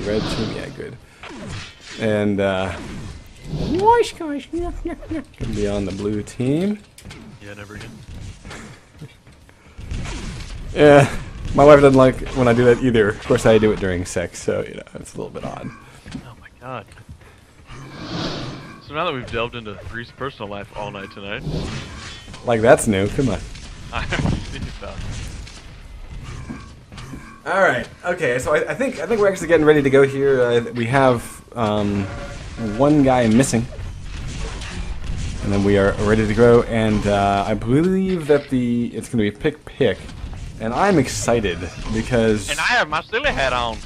red team. Yeah, good. And Wash guys, can be on the blue team. Yeah, never again. Yeah, my wife doesn't like when I do that either. Of course, I do it during sex, so you know it's a little bit odd. Oh my god. So now that we've delved into Greece's personal life all night tonight, Like that's new. Come on. I haven't seen that. All right. Okay. So I think we're actually getting ready to go here. We have one guy missing, and then we are ready to go. And I believe that it's going to be pick, and I'm excited because. And I have my silly hat on.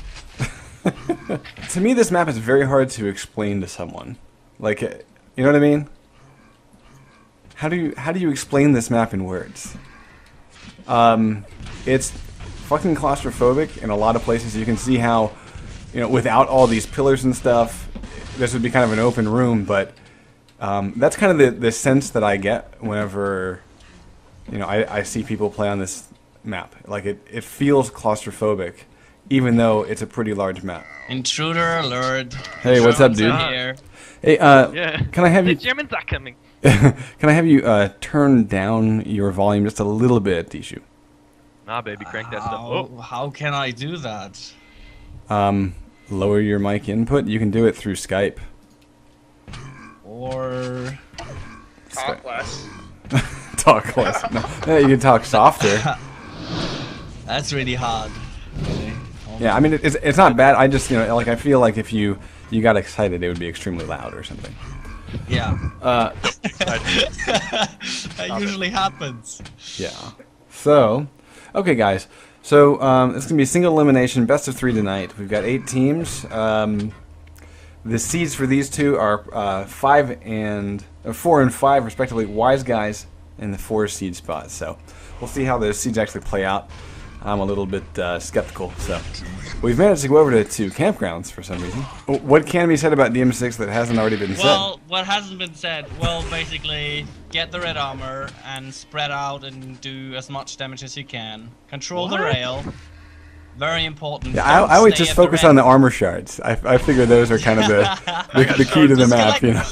To me, this map is very hard to explain to someone. Like, you know what I mean? How do you explain this map in words? It's fucking claustrophobic in a lot of places. You can see how, you know, without all these pillars and stuff, this would be kind of an open room. But that's kind of the sense that I get whenever, you know, I see people play on this map. Like it feels claustrophobic, even though it's a pretty large map. Intruder alert. Hey, what's up, dude? Here. Hey, Yeah. can I have The you? Germans are coming. Can I have you turn down your volume just a little bit, Dishu? Nah, baby, crank that stuff. Oh. How can I do that? Lower your mic input. You can do it through Skype. Or Talk less. Talk less. No, you can talk softer. that's really hard. Really. Yeah, I mean it's not bad. I just, you know, like I feel like if you got excited, it would be extremely loud or something. Yeah. Excited. That usually happens. Yeah. So, okay, guys. So it's gonna be a single elimination, best of 3 tonight. We've got 8 teams. The seeds for these two are 4 and 5 respectively. Wise guys in the 4 seed spots. So we'll see how those seeds actually play out. I'm a little bit skeptical. So we've managed to go over to campgrounds for some reason. What can be said about DM6 that hasn't already been said? Well, what hasn't been said? Well, basically, get the red armor and spread out and do as much damage as you can. Control the rail. Very important. Yeah, I always just focus on the armor shards. I figure those are kind of the key to the map, you know.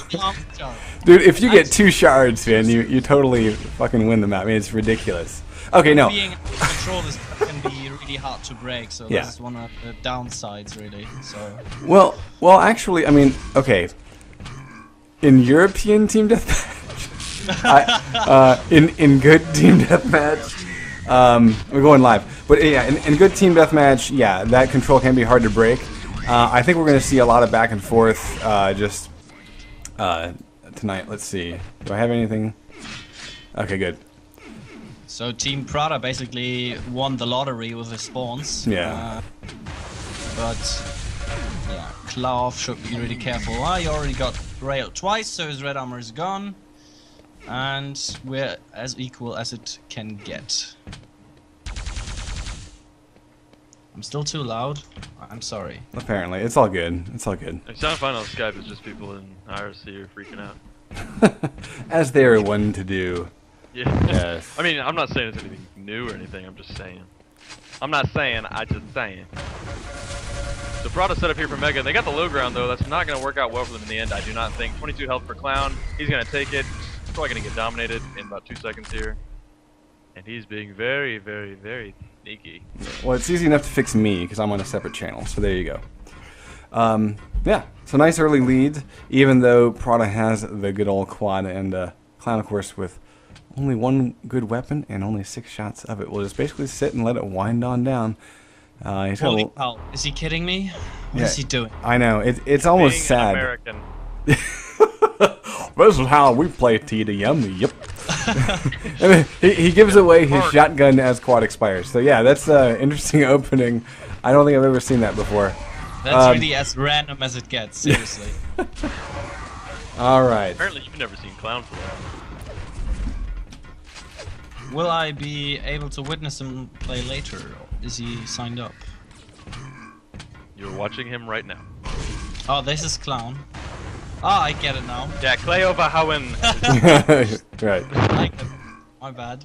Dude, if you get 2 shards, man, you totally fucking win the map. I mean, it's ridiculous. Okay, no. Being able to control this can be really hard to break, so Yeah. that's one of the downsides, really. So. Well, actually, I mean, okay. In European team deathmatch, in good team deathmatch, we're going live. But yeah, in good team deathmatch, yeah, that control can be hard to break. I think we're going to see a lot of back and forth just tonight. Let's see. Do I have anything? Okay, good. So Team Prada basically won the lottery with the spawns. Yeah. But yeah, Klav should be really careful. He already got railed twice, so his red armor is gone. And we're as equal as it can get. I'm still too loud. I'm sorry. Apparently, it's all good. It's all good. I sound fine on Skype. It's just people in IRC are freaking out. As they are one to do. Yeah. Yes. I mean, I'm not saying it's anything new or anything. I'm just saying. I'm not saying. I just saying. The Prada setup here for Mega. They got the low ground though. That's not going to work out well for them in the end. I do not think. 22 health for Clown. He's going to take it. He's probably going to get dominated in about 2 seconds here. And he's being very, very, very sneaky. Well, it's easy enough to fix me because I'm on a separate channel. So there you go. Yeah. So nice early lead, even though Prada has the good old quad and Clown, of course, with only 1 good weapon and only 6 shots of it. We'll just basically sit and let it wind on down. He's got Holy hell, is he kidding me? What is he doing? I know. It's almost Being sad. An American. This is how we play TDM. Yep. I mean, he gives away his shotgun as quad expires. So yeah, that's an interesting opening. I don't think I've ever seen that before. That's really as random as it gets, seriously. All right. Apparently, you've never seen Clown for that. Will I be able to witness him play later? Is he signed up? You're watching him right now. Oh, this is Clown. Ah, I get it now. Yeah, Cleo Bahawen. Right. I get it. My bad.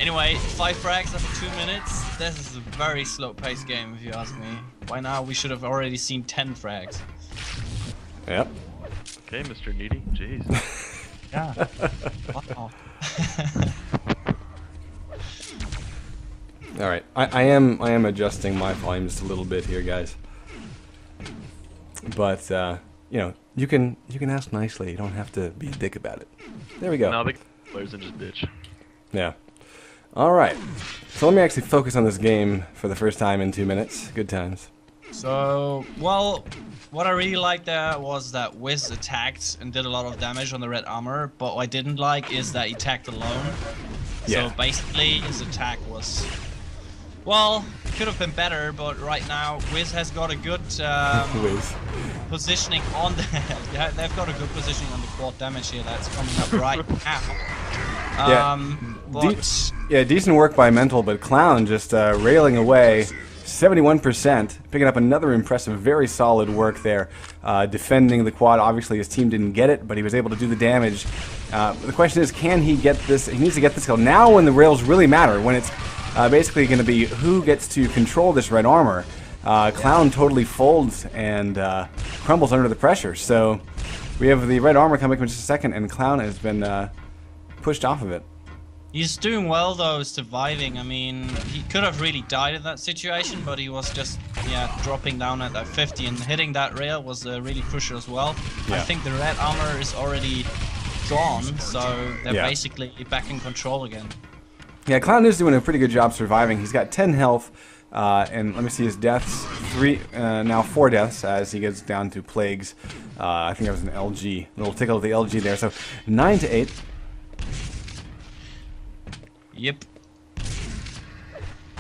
Anyway, 5 frags after 2 minutes. This is a very slow-paced game, if you ask me. By now, we should have already seen 10 frags. Yep. Okay, Mr. Needy. Jeez. Yeah. Wow. All right, I am adjusting my volume just a little bit here, guys. But you know, you can ask nicely. You don't have to be a dick about it. There we go. No, the players and just bitch. Yeah. All right. So let me actually focus on this game for the first time in 2 minutes. Good times. So, well, what I really liked there was that Wiz attacked and did a lot of damage on the red armor, but what I didn't like is that he attacked alone. Yeah. So basically, his attack was, well, could have been better, but right now Wiz has got a good Wiz. positioning on the. Yeah, they've got a good positioning on the quad damage here that's coming up right now. Yeah. But Yeah, decent work by Mental, but Clown just railing away. 71%, picking up another impressive, very solid work there, defending the quad. Obviously, his team didn't get it, but he was able to do the damage. The question is, can he get this? He needs to get this kill now when the rails really matter, when it's basically going to be who gets to control this red armor. Clown totally folds and crumbles under the pressure. So we have the red armor coming in just a second, and Clown has been pushed off of it. he's doing well though, surviving. I mean, he could have really died in that situation, but he was just, yeah, dropping down at that 50 and hitting that rail was really crucial as well. Yeah. I think the red armor is already gone, so they're Yeah. basically back in control again. Yeah, Clown is doing a pretty good job surviving. He's got 10 health, and let me see his deaths. Now 4 deaths as he gets down to plagues. I think that was an LG. A little tickle of the LG there. So 9 to 8. Yep.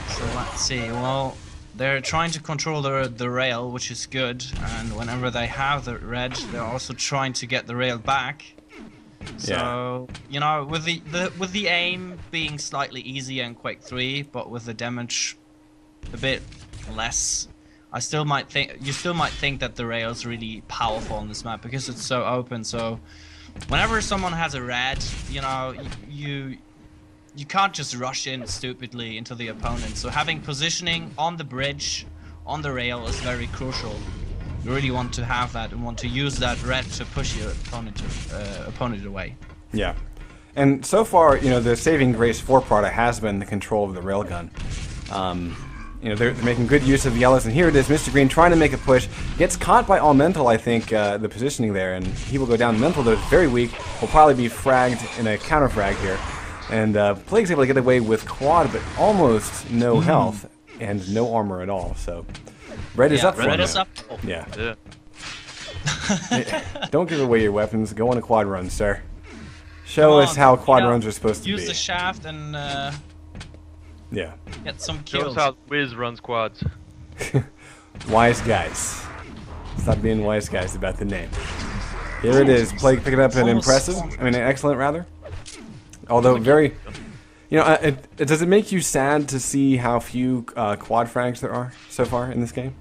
So let's see. Well, they're trying to control the rail, which is good. And whenever they have the red, they're also trying to get the rail back. So you know, with the aim being slightly easier in Quake 3, but with the damage a bit less, you still might think that the rail's really powerful on this map because it's so open. So whenever someone has a red, you know, you can't just rush in stupidly into the opponent. So having positioning on the bridge, on the rail is very crucial. You really want to have that and want to use that red to push your opponent away. Yeah. And so far, you know, the saving grace for Prada has been the control of the railgun. You know, they're making good use of the yellows, and here it is, Mr. Green trying to make a push. Gets caught by all Mental, I think, the positioning there, and he will go down. Mental, though, is very weak. Will probably be fragged in a counter frag here. And Plague's able to get away with quad, but almost no health and no armor at all. So red is up for him. Red is up. Yeah. Yeah. Don't give away your weapons. Go on a quad run, sir. Show us how quad runs are supposed to use be. the shaft and Yeah. get some Show kills. us how Wiz runs quads. Wise guys. Stop being wise guys about the name. Here it is. Plague picking up an impressive, an excellent rather. Although very, you know, does it make you sad to see how few quad frags there are so far in this game?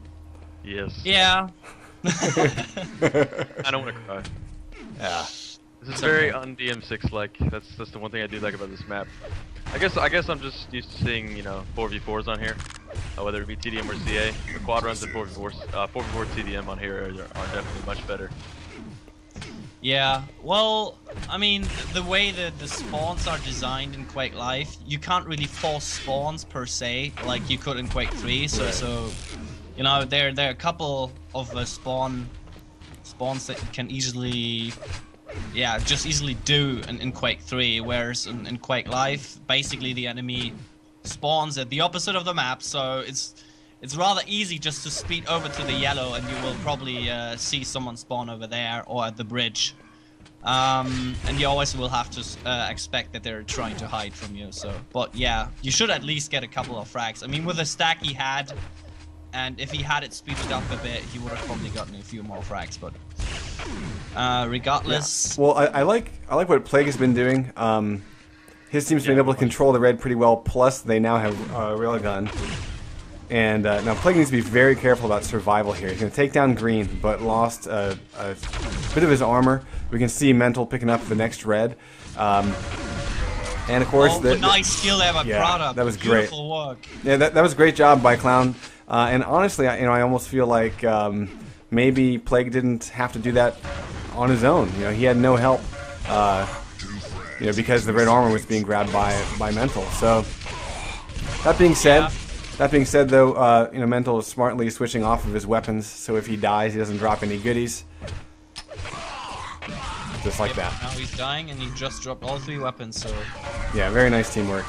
Yes. Yeah. I don't want to cry. Yeah. This is very un-DM6 like. That's the one thing I do like about this map. I guess I'm just used to seeing, you know, 4v4s on here, whether it be TDM or CA. The quad runs and 4v4 TDM on here are definitely much better. Yeah, well, I mean, the way that the spawns are designed in Quake Live, you can't really force spawns per se, like you could in Quake 3. So you know, there are a couple of spawns that you can easily, yeah, just easily do in Quake 3, whereas in Quake Live, basically the enemy spawns at the opposite of the map, so it's rather easy just to speed over to the yellow and you will probably see someone spawn over there or at the bridge. And you always will have to expect that they're trying to hide from you. So, but yeah, you should at least get a couple of frags. I mean, with the stack he had, and if he had it speeded up a bit, he would have probably gotten a few more frags. But regardless, Well, I like what Plague has been doing. His team's been able to control the red pretty well. Plus, they now have railgun. And now Plague needs to be very careful about survival here. He's going to take down Green, but lost a bit of his armor. We can see Mental picking up the next red. And of course, nice skill there by Prada. That was great. Beautiful work. Yeah, that was a great job by Clown. And honestly, I almost feel like maybe Plague didn't have to do that on his own. He had no help. Because the red armor was being grabbed by Mental. So that being said, though, Mental is smartly switching off of his weapons, so if he dies, he doesn't drop any goodies. Just like that. Now he's dying, and he just dropped all 3 weapons. So yeah, very nice teamwork.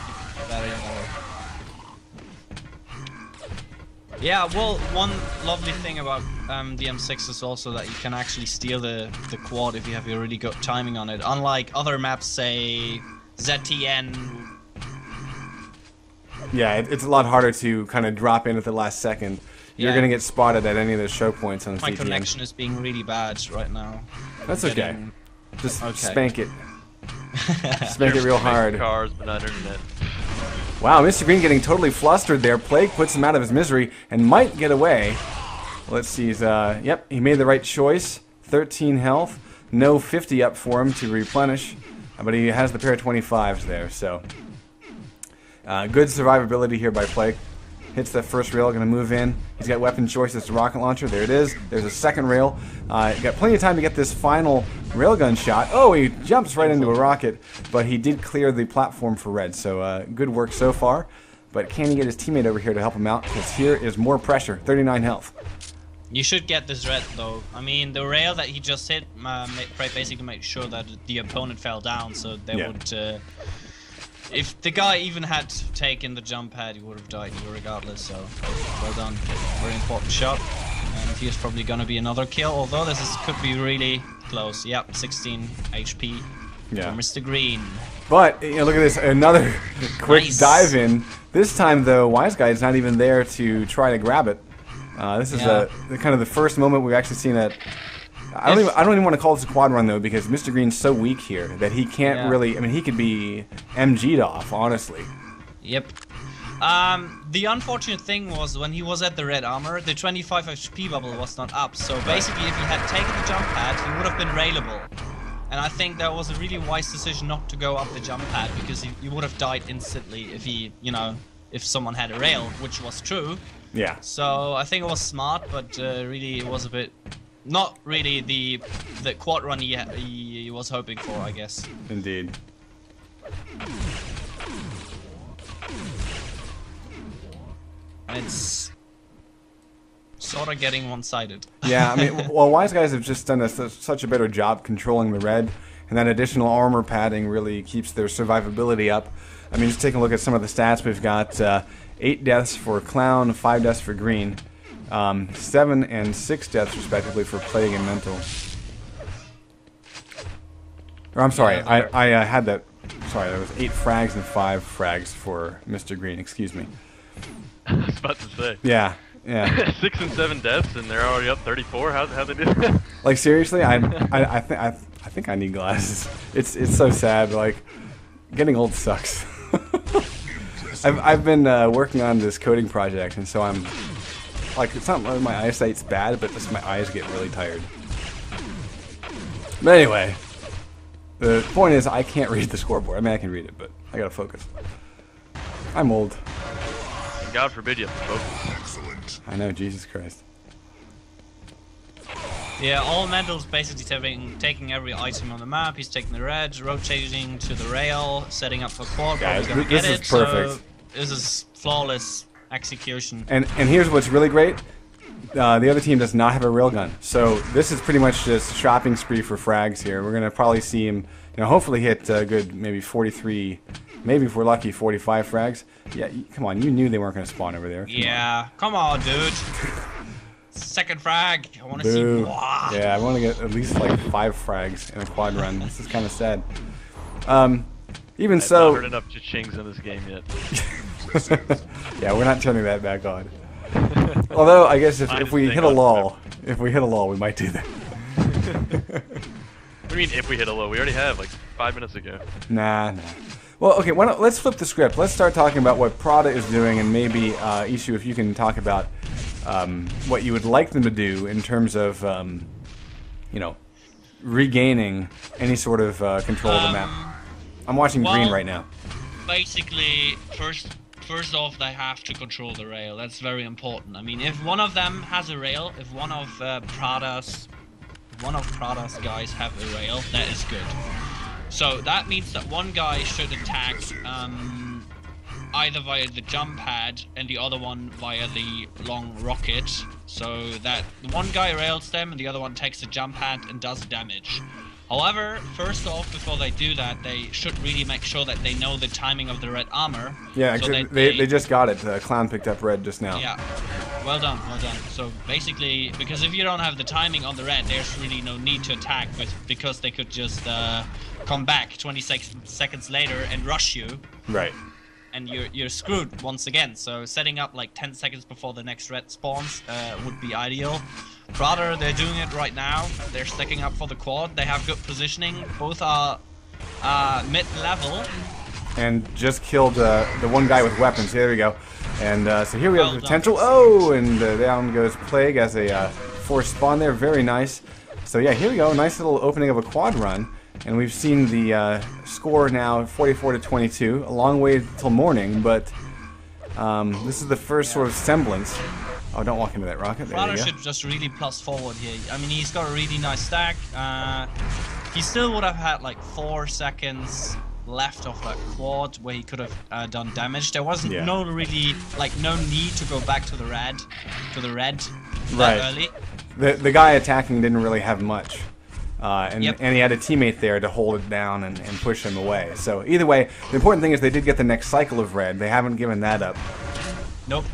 Yeah, well, one lovely thing about the M6 is also that you can actually steal the quad if you have a really good timing on it. Unlike other maps, say ZTN. Yeah, it's a lot harder to kind of drop in at the last second. You're going to get spotted at any of those show points on My ZTN. connection is being really bad right now. That's okay. Just spank it. Spank it real hard. Cars, but not internet. Wow, Mr. Green getting totally flustered there. Plague puts him out of his misery and might get away. Let's see. Yep, he made the right choice. 13 health. No 50 up for him to replenish. But he has the pair of 25s there, so. Good survivability here by Plague. Hits that first rail, going to move in. He's got weapon choices to rocket launcher. There it is. There's a second rail. Got plenty of time to get this final railgun shot. Oh, he jumps right into a rocket, but he did clear the platform for red. So good work so far. But can he get his teammate over here to help him out? Because here is more pressure. 39 health. You should get this red though. I mean, the rail that he just hit basically made sure that the opponent fell down, so they would. If the guy even had taken the jump pad, he would have died regardless, so well done. Very important shot. And here's probably going to be another kill, although could be really close. Yep, 16 HP for Mr. Green. But, look at this, another quick dive in. This time, though, Wise Guy is not even there to try to grab it. This is kind of the first moment we've actually seen that. I don't even want to call this a quad run though, because Mr. Green's so weak here that he can't really. I mean, he could be MG'd off, honestly. Yep. The unfortunate thing was when he was at the red armor, the 25 HP bubble was not up. So basically, if he had taken the jump pad, he would have been railable. And I think that was a really wise decision not to go up the jump pad, because he would have died instantly if if someone had a rail, which was true. Yeah. So I think it was smart, but really it was a bit. Not really the quad run he was hoping for, I guess. Indeed. And it's sort of getting one-sided. Yeah, I mean, well, Wise Guys have just done such a better job controlling the red, and that additional armor padding really keeps their survivability up. I mean, just taking a look at some of the stats, we've got 8 deaths for Clown, 5 deaths for Green. 7 and 6 deaths respectively for Plague and Mental. Or I'm sorry, I had that. Sorry, there was 8 frags and 5 frags for Mr. Green. Excuse me. I was about to say. Yeah. 6 and 7 deaths, and they're already up 34. How they do that? Like seriously, I think I need glasses. It's so sad. Like getting old sucks. I've been working on this coding project, and so I'm. Like, it's not like my eyesight's bad, but just my eyes get really tired. But anyway, the point is I can't read the scoreboard. I mean, I can read it, but I gotta focus. I'm old. And God forbid you have to focus. Excellent. I know, Jesus Christ. Yeah, all Mental's basically taking every item on the map. He's taking the red, rotating to the rail, setting up for quad. Guys, gonna this get is perfect. So this is flawless execution. And here's what's really great. The other team does not have a railgun, so this is pretty much just shopping spree for frags here. We're gonna probably see him, hopefully hit a good maybe 43, maybe if we're lucky 45 frags. Yeah, come on, you knew they weren't gonna spawn over there. Come on, dude. Second frag. I want to see more. Yeah, I want to get at least like 5 frags in a quad run. This is kind of sad. Even so. I've not heard enough cha-chings in this game yet. Yeah, we're not turning that back on. Although I guess if we hit a lull, we might do that. What do you mean if we hit a low? We already have like 5 minutes ago. Nah. Well, okay. Let's flip the script. Let's start talking about what Prada is doing, and maybe Ishu, if you can talk about what you would like them to do in terms of regaining any sort of control of the map. I'm watching Green right now. basically, first off, they have to control the rail. That's very important. I mean, if one of them has a rail, if one of Prada's guys have a rail, that is good. So that means that one guy should attack either via the jump pad and the other one via the long rocket. So that one guy rails them and the other one takes the jump pad and does damage. However, first off, before they do that, they should really make sure that they know the timing of the red armor. Yeah, so they just got it. Clown picked up red just now. Yeah, well done, well done. So basically, because if you don't have the timing on the red, there's really no need to attack, but because they could just come back 26 seconds later and rush you. Right. And you're screwed once again. So setting up like 10 seconds before the next red spawns would be ideal. Rather, they're doing it right now. They're stacking up for the quad. They have good positioning. Both are mid-level. And just killed the one guy with weapons. Here we go. And so here we have the Well potential. Oh, and down goes Plague as a forced spawn there. Very nice. So yeah, here we go. Nice little opening of a quad run. And we've seen the score now, 44-22. A long way till morning, but this is the first sort of semblance. Oh, don't walk into that rocket. There you Prada go. should just really plus forward here. I mean, he's got a really nice stack. He still would have had like 4 seconds left of that quad where he could have done damage. There wasn't no need to go back to the red that early. The guy attacking didn't really have much. And Yep. he had a teammate there to hold it down and push him away. So either way, the important thing is they did get the next cycle of red. They haven't given that up. Nope.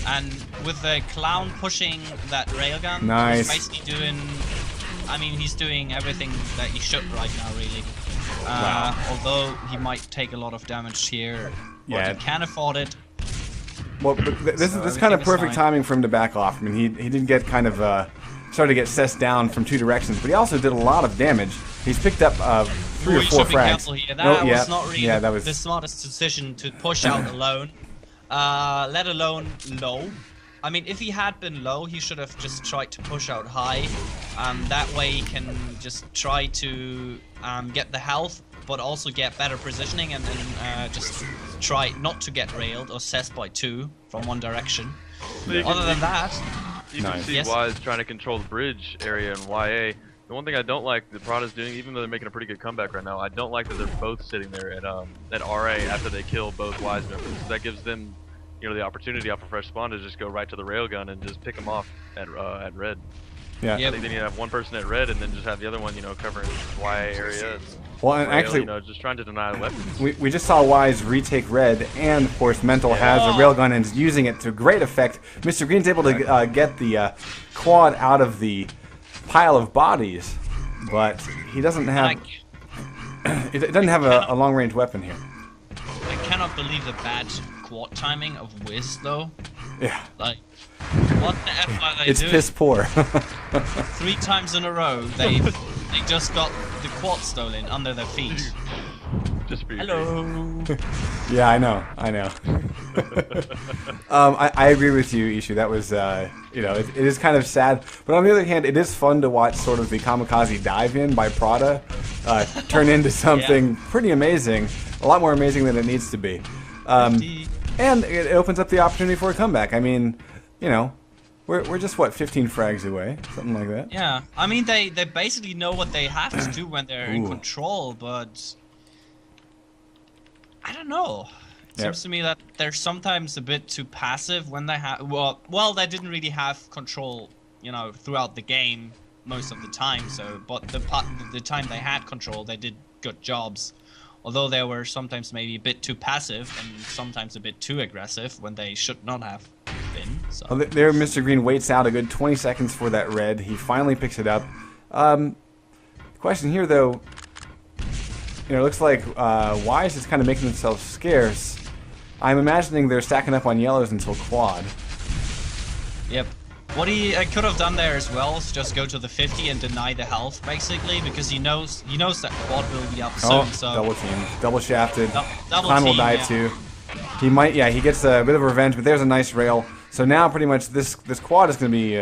And with the clown pushing that railgun, Nice. he's basically doing... I mean, he's doing everything that he should right now, really. Wow. Although he might take a lot of damage here, but Yeah. he can afford it. Well, but this So is kind of everything is perfect fine. timing for him to back off. I mean, he did get kind of started to get cessed down from 2 directions, but he also did a lot of damage. He's picked up 3 or You 4 should be frags. careful here. That was not really that was the smartest decision to push out alone, let alone low. I mean, if he had been low, he should have just tried to push out high. That way he can just try to get the health, but also get better positioning, and then just try not to get railed or cessed by 2 from one direction. So you Other can than see- that, You can Nice. see Yes. why is trying to control the bridge area in YA. The one thing I don't like the Prada's doing, even though they're making a pretty good comeback right now, I don't like that they're both sitting there at RA after they kill both Wise members. That gives them, you know, the opportunity off a fresh spawn to just go right to the railgun and just pick them off at red. yeah. Yep. I think they need to have one person at red and then just have the other one, you know, covering YA area. And Well, and rail, actually, you know, just trying to deny weapons. we just saw Wise retake red, and of course, Mental has a railgun and is using it to great effect. Mr. Green's able to get the quad out of the pile of bodies, but he doesn't have. It doesn't have a long range weapon here. I cannot believe the bad quad timing of Wiz, though. Yeah, Like, what the F are they it's doing? piss poor. 3 times in a row, they just got the quad stolen under their feet. Just for your Hello. Yeah, I know. I agree with you, Ishu. That was, you know, it is kind of sad. But on the other hand, it is fun to watch sort of the kamikaze dive in by Prada turn into something pretty amazing. A lot more amazing than it needs to be. And it opens up the opportunity for a comeback. I mean, you know, we're just, what, 15 frags away? Something like that. Yeah, I mean, they basically know what they have to do when they're in Ooh. control, but... I don't know. It Yep. seems to me that they're sometimes a bit too passive when they have... Well, they didn't really have control, you know, throughout the game most of the time, so... But the time they had control, they did good jobs. Although they were sometimes maybe a bit too passive and sometimes a bit too aggressive when they should not have been. So. Well, there, Mr. Green waits out a good 20 seconds for that red. He finally picks it up. Question here, though. You know, it looks like Wise is kind of making themselves scarce. I'm imagining they're stacking up on yellows until quad. Yep. What he could have done there as well is just go to the 50 and deny the health, basically, because he knows that quad will be up soon. Oh, So double team. Double shafted. double Clown will team, die yeah. too. He might, yeah, he gets a bit of revenge, but there's a nice rail. So now pretty much this quad is going to be,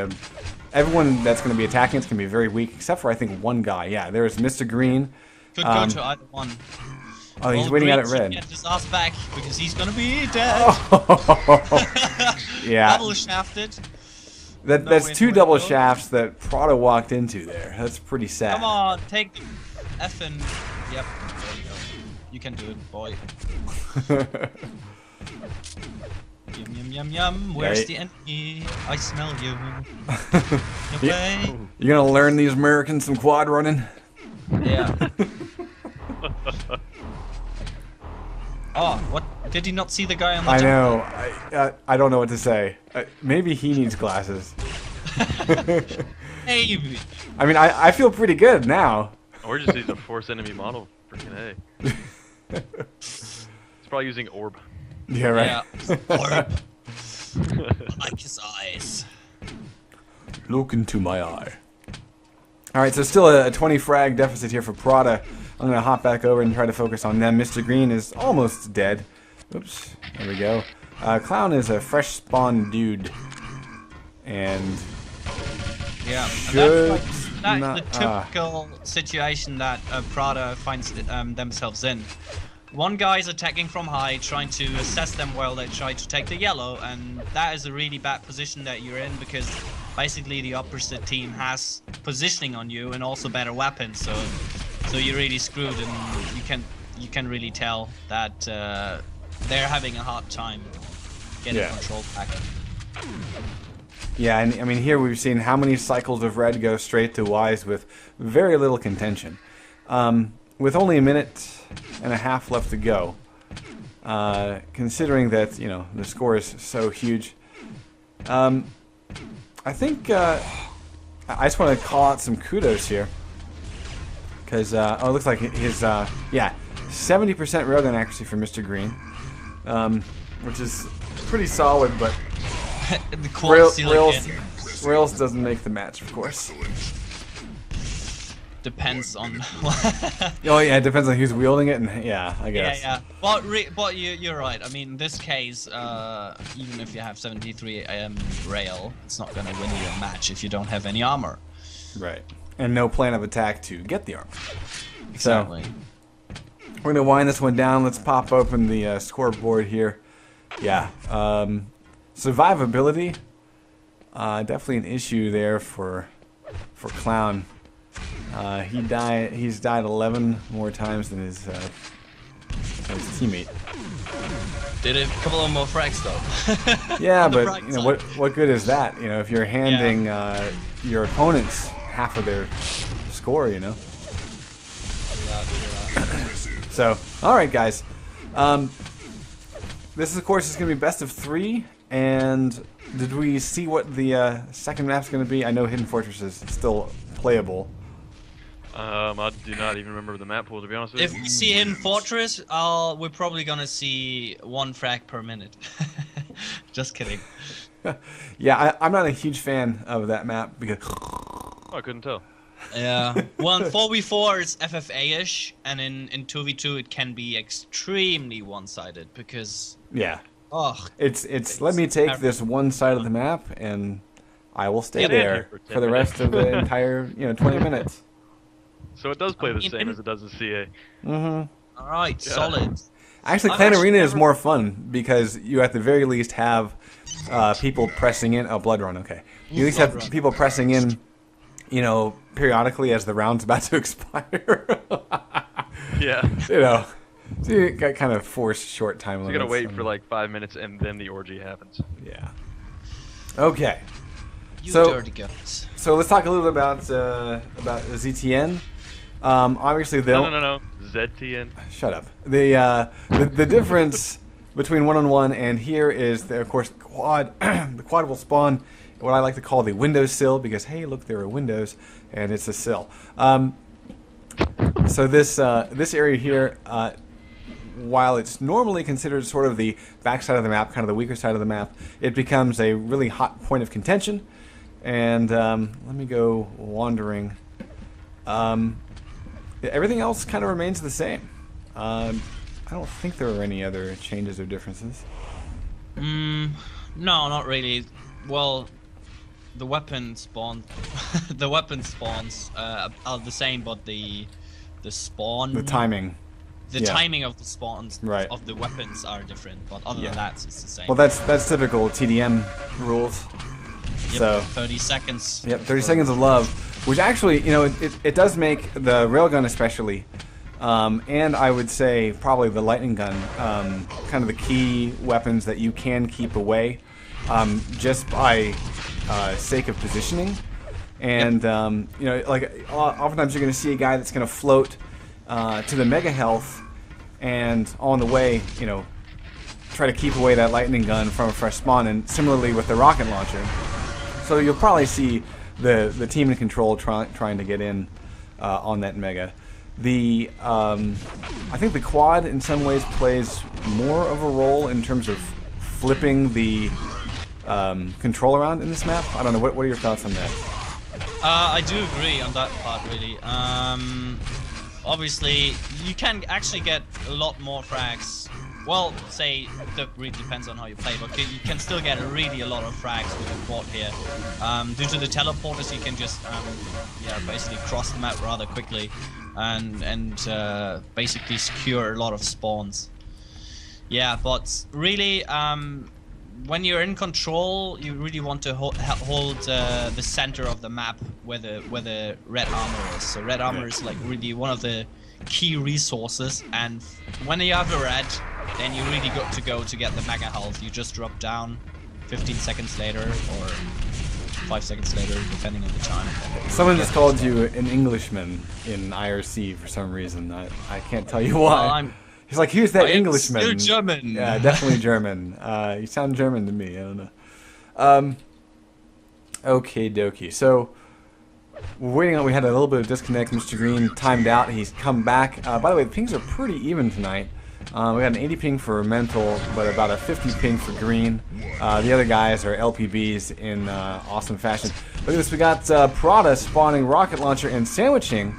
everyone that's going to be attacking it's going to be very weak, except for I think one guy. Yeah, there's Mr. Green. could go to either one. Oh, he's Well, waiting out green at red. should get his ass back because he's gonna be dead. Yeah. Double shafted. That's way two to double go. shafts that Prada walked into there. That's pretty sad. Come on, take the effing. Yep. There you go. You can do it, boy. Yum yum yum yum. Where's the enemy? I smell you. Away. You're gonna learn these Americans some quad running? Yeah. Oh, what? Did he not see the guy on the I jump? know. I don't know what to say. Maybe he needs glasses. Maybe. I mean, I feel pretty good now. Or just needs a force enemy model. Freaking A. He's probably using orb. Yeah, right. Yeah. Orb. I like his eyes. Look into my eye. Alright, so still a 20 frag deficit here for Prada. I'm going to hop back over and try to focus on them. Mr. Green is almost dead. Oops, there we go. Clown is a fresh spawn dude. And Yeah, should and that's not- the typical situation that Prada finds themselves in. One guy's attacking from high, trying to assess them while they try to take the yellow, and that is a really bad position that you're in because basically the opposite team has positioning on you and also better weapons, so you're really screwed, and you can really tell that they're having a hard time getting control back. yeah, and I mean here we've seen how many cycles of red go straight to Y's with very little contention. With only a minute and a half left to go, considering that, you know, the score is so huge, I think I just want to call out some kudos here. Because, oh, it looks like his, yeah, 70% railgun accuracy for Mr. Green, which is pretty solid, but The quad steal again Rails doesn't make the match, of course. depends on. Oh yeah, it depends on who's wielding it, and yeah, I guess. Yeah. But you're right. I mean, in this case, even if you have 73 rail, it's not gonna win you a match if you don't have any armor. Right. And no plan of attack to get the armor. Exactly. So, we're gonna wind this one down. Let's pop open the scoreboard here. Yeah. Survivability. Definitely an issue there for Clown. He's died 11 more times than his teammate. Did a couple of more frags though. Yeah, On the but bright you know side. what good is that? You know, if you're handing your opponents half of their score, you know. So, all right, guys. This, of course, is going to be best of 3. And did we see what the second map's going to be? I know Hidden Fortress is still playable. I do not even remember the map pool, to be honest with If you. we see Hidden Fortress, we're probably gonna see 1 frag per minute. Just kidding. Yeah, I'm not a huge fan of that map because Oh, I couldn't tell. Yeah. Well, in 4v4 it's FFA-ish, and in 2v2 it can be extremely one-sided because yeah, it's let me take terrible. this one side of the map and I will stay Yeah, there for 10 for the rest of the entire 20 minutes. So it does play the mean, same as it does in CA. Mm-hmm. All right, Yeah. solid. Actually, I've Clan actually Arena is never- more fun because you at the very least have people pressing in. Oh, Blood Run, okay. You at least Blood have Run. people pressing in, periodically as the round's about to expire. Yeah. So you got kind of forced short time You limits. gotta wait and- for like 5 minutes and then the orgy happens. Yeah. Okay. You So- dirty guys. So let's talk a little bit about ZTN. Obviously, they don't. No. ZTN. Shut up. The difference between 1-on-1 and here is, of course, the quad will spawn what I like to call the windowsill because, hey, look, there are windows, and it's a sill. So this area here, while it's normally considered sort of the backside of the map, kind of the weaker side of the map, it becomes a really hot point of contention. And let me go wandering. Everything else kind of remains the same. I don't think there are any other changes or differences. No, not really. Well, the weapon spawn, the weapon spawns are the same, but the spawn. The timing. the Yeah. timing of the spawns Right. of the weapons are different, but other Yeah. than that, it's the same. Well, that's typical TDM rules. Yep, So 30 seconds. yep, 30 seconds of love, which actually, you know, it does make the railgun especially, and I would say probably the lightning gun, kind of the key weapons that you can keep away, just by sake of positioning. And you know, like oftentimes you're going to see a guy that's going to float to the mega health, and on the way, you know, try to keep away that lightning gun from a fresh spawn. And similarly with the rocket launcher. So you'll probably see the team in control trying to get in on that mega. The I think the quad in some ways plays more of a role in terms of flipping the control around in this map. I don't know. What are your thoughts on that? I do agree on that part, really. Obviously, you can actually get a lot more frags. Well, say, that really depends on how you play, but you can still get a lot of frags with the quad here. Due to the teleporters, you can just, yeah, basically cross the map rather quickly and basically secure a lot of spawns. Yeah, but really, when you're in control, you really want to hold the center of the map where the red armor is. So red armor is like really one of the key resources, and when you have a red, then you really got to go to get the mega health. You just drop down 15 seconds later or 5 seconds later, depending on the time. Someone just called you an Englishman in IRC for some reason. I can't tell you why. Well, He's like, here's that I am Englishman. still German. Yeah, definitely German. You sound German to me. I don't know. Okay, dokie. So, we're waiting on. We had a little bit of disconnect. Mr. Green timed out. He's come back. By the way, the pings are pretty even tonight. We got an 80 ping for Mental, but about a 50 ping for Green. The other guys are LPBs in awesome fashion. Look at this. We got Prada spawning rocket launcher and sandwiching.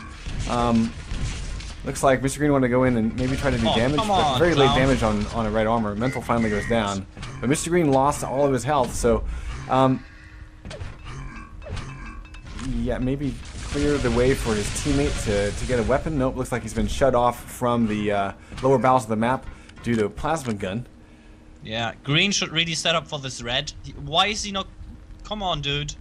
Looks like Mr. Green wanted to go in and maybe try to do damage, come but on, very late clown. damage on a red armor. Mental finally goes down, but Mr. Green lost all of his health, so yeah, maybe clear the way for his teammate to get a weapon. Nope, looks like he's been shut off from the lower bowels of the map due to a plasma gun. Yeah, Green should really set up for this red. Why is he not? Come on, dude.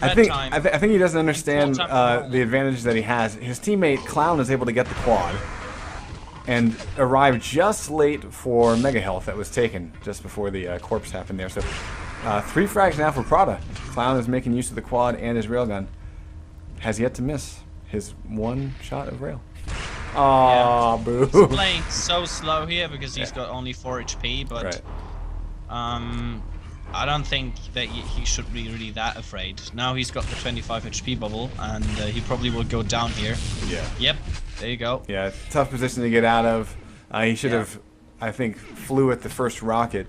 I think he doesn't understand Full time the advantage that he has. His teammate Clown is able to get the quad and arrived just late for Mega Health that was taken just before the corpse happened there. So 3 frags now for Prada. Clown is making use of the quad and his railgun. Has yet to miss his one shot of rail. Aww, boo. He's playing so slow here because he's got only 4 HP, but Right. I don't think that he should be really that afraid. Now he's got the 25 HP bubble, and he probably will go down here. Yeah. Yep, there you go. Yeah, tough position to get out of. He should have, I think, flew at the first rocket,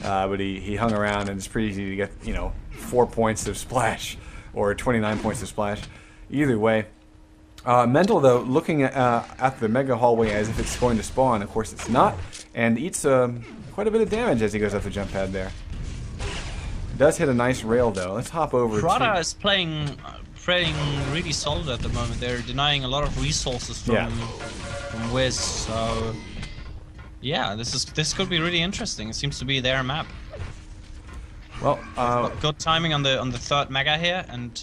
but he hung around, and it's pretty easy to get, you know, 4 points of splash or 29 points of splash. Either way. Mental, though, looking at the mega hallway as if it's going to spawn. Of course, it's not, and eats quite a bit of damage as he goes up the jump pad there. Does hit a nice rail, though. Let's hop over Prada to... is playing really solid at the moment. They're denying a lot of resources from Wiz, so yeah, this could be really interesting. It seems to be their map. Well, Good timing on the third mega here, and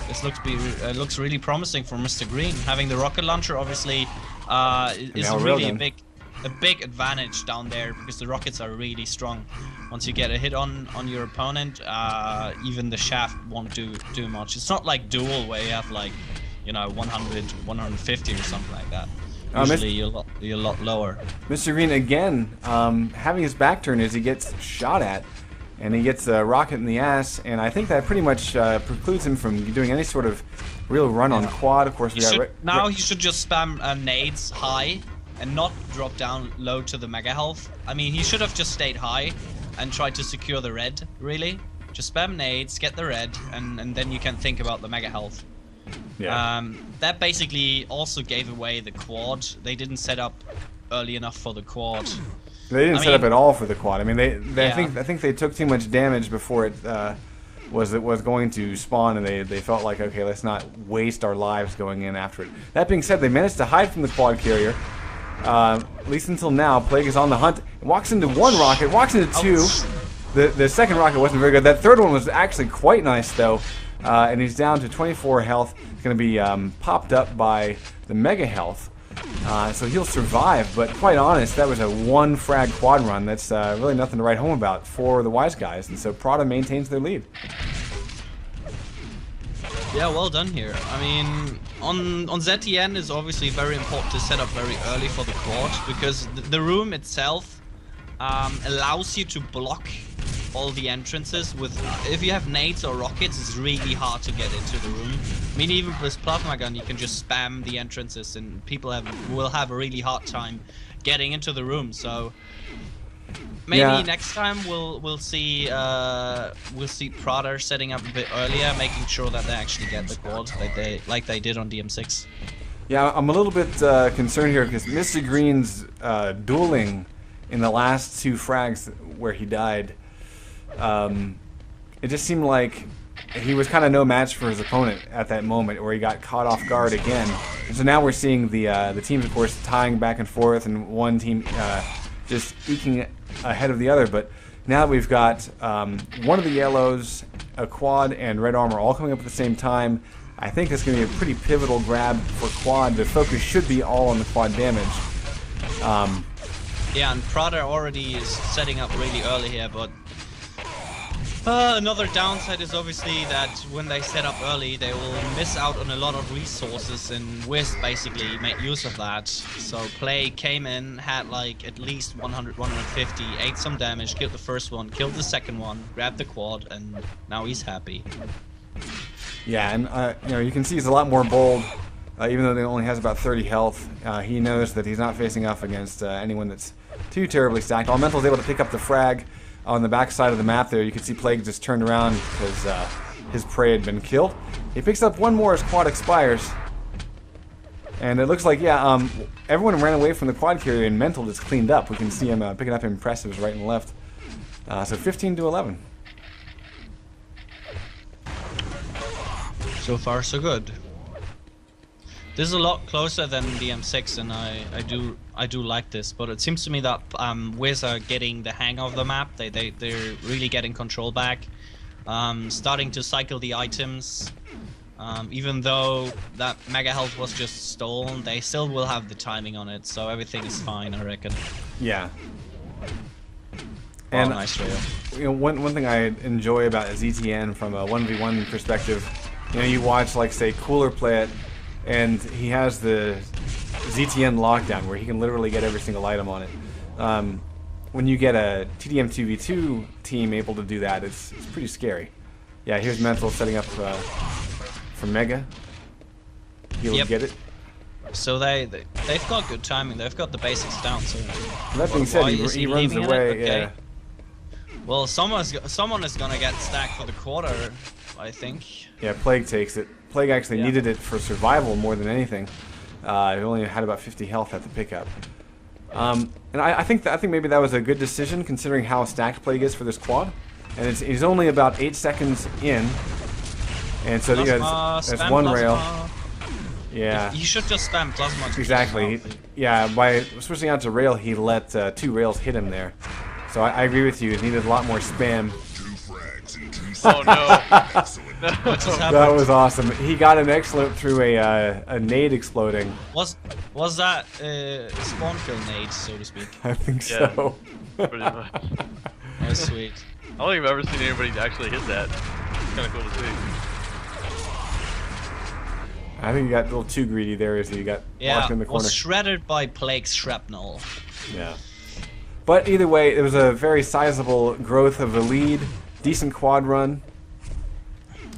this looks really promising for Mr. Green. Having the rocket launcher obviously is now really railgun. a big advantage down there because the rockets are really strong. Once you get a hit on your opponent, even the shaft won't do much. It's not like duel where you have like, you know, 100, 150 or something like that. Usually you're a lot lower. Mr. Green again having his back turned as he gets shot at, and he gets a rocket in the ass, and I think that pretty much precludes him from doing any sort of real run on quad. Of course, He should just spam nades high and not drop down low to the mega health. I mean, he should have just stayed high and tried to secure the red, really. Just spam nades, get the red, and then you can think about the mega health. Yeah. That basically also gave away the quad. They didn't set up early enough for the quad. They didn't set up at all for the quad. I mean, Yeah. I think they took too much damage before it was going to spawn, and they felt like, okay, let's not waste our lives going in after it. That being said, they managed to hide from the quad carrier. At least until now, Plague is on the hunt. Walks into one rocket, walks into two. The second rocket wasn't very good. That third one was actually quite nice, though. And he's down to 24 health. He's going to be popped up by the Mega Health. So he'll survive, but quite honest, that was a one frag quad run. That's really nothing to write home about for the Wise Guys. And so Prada maintains their lead. Yeah, well done here. I mean, on ZTN is obviously very important to set up very early for the quad, because the room itself allows you to block all the entrances. With if you have nades or rockets, it's really hard to get into the room. I mean, even with plasma gun, you can just spam the entrances, and people will have a really hard time getting into the room. So maybe next time we'll see Prada setting up a bit earlier, making sure that they actually get the quad like they did on DM6. Yeah, I'm a little bit concerned here because Mr. Green's dueling in the last two frags where he died. It just seemed like he was kind of no match for his opponent at that moment, where he got caught off guard again. And so now we're seeing the teams, of course, tying back and forth, and one team just eking ahead of the other. But now that we've got one of the yellows, a quad, and red armor all coming up at the same time, I think that's going to be a pretty pivotal grab for quad. The focus should be all on the quad damage. Yeah, and Prada already is setting up really early here, but another downside is obviously that when they set up early, they will miss out on a lot of resources, and Wiz basically made use of that. So Play came in, had like at least 100, 150, ate some damage, killed the first one, killed the second one, grabbed the quad, and now he's happy. Yeah, and you can see he's a lot more bold, even though he only has about 30 health. He knows that he's not facing off against anyone that's too terribly stacked. Elemental is able to pick up the frag on the back side of the map there. You can see Plague just turned around because his prey had been killed. He picks up one more as quad expires. And it looks like, everyone ran away from the quad carrier, and Mental just cleaned up. We can see him picking up impressives right and left. So 15 to 11. So far, so good. This is a lot closer than DM6, and I do like this. But it seems to me that Wiz are getting the hang of the map. They're really getting control back, starting to cycle the items. Even though that Mega Health was just stolen, they still will have the timing on it, so everything is fine, I reckon. Yeah. And nice rail. One thing I enjoy about ZTN from a 1v1 perspective, you watch, like, say, Cooler play it, and he has the ZTN lockdown where he can literally get every single item on it. When you get a TDM 2v2 team able to do that, it's pretty scary. Yeah, here's Mental setting up for Mega. He'll get it. So they've got good timing. They've got the basics down. So that being said, he runs away. Okay. Yeah. Well, someone is gonna get stacked for the quarter, I think. Yeah, Plague takes it. Plague actually needed it for survival more than anything. He only had about 50 health at the pickup. And I think maybe that was a good decision considering how stacked Plague is for this quad. And he's only about 8 seconds in. And so that's one rail. Yeah. You should just spam plasma. Exactly. Yeah, by switching out to rail, he let 2 rails hit him there. So I agree with you. He needed a lot more spam. Oh no! That was awesome. He got an excellent through a nade exploding. Was that spawn kill nade, so to speak? I think so. Pretty much. That was sweet. I don't think I've ever seen anybody actually hit that. It's kind of cool to see. I think you got a little too greedy there as he got locked in the corner. Was shredded by Plague's shrapnel. Yeah. But either way, it was a very sizable growth of the lead. Decent quad run.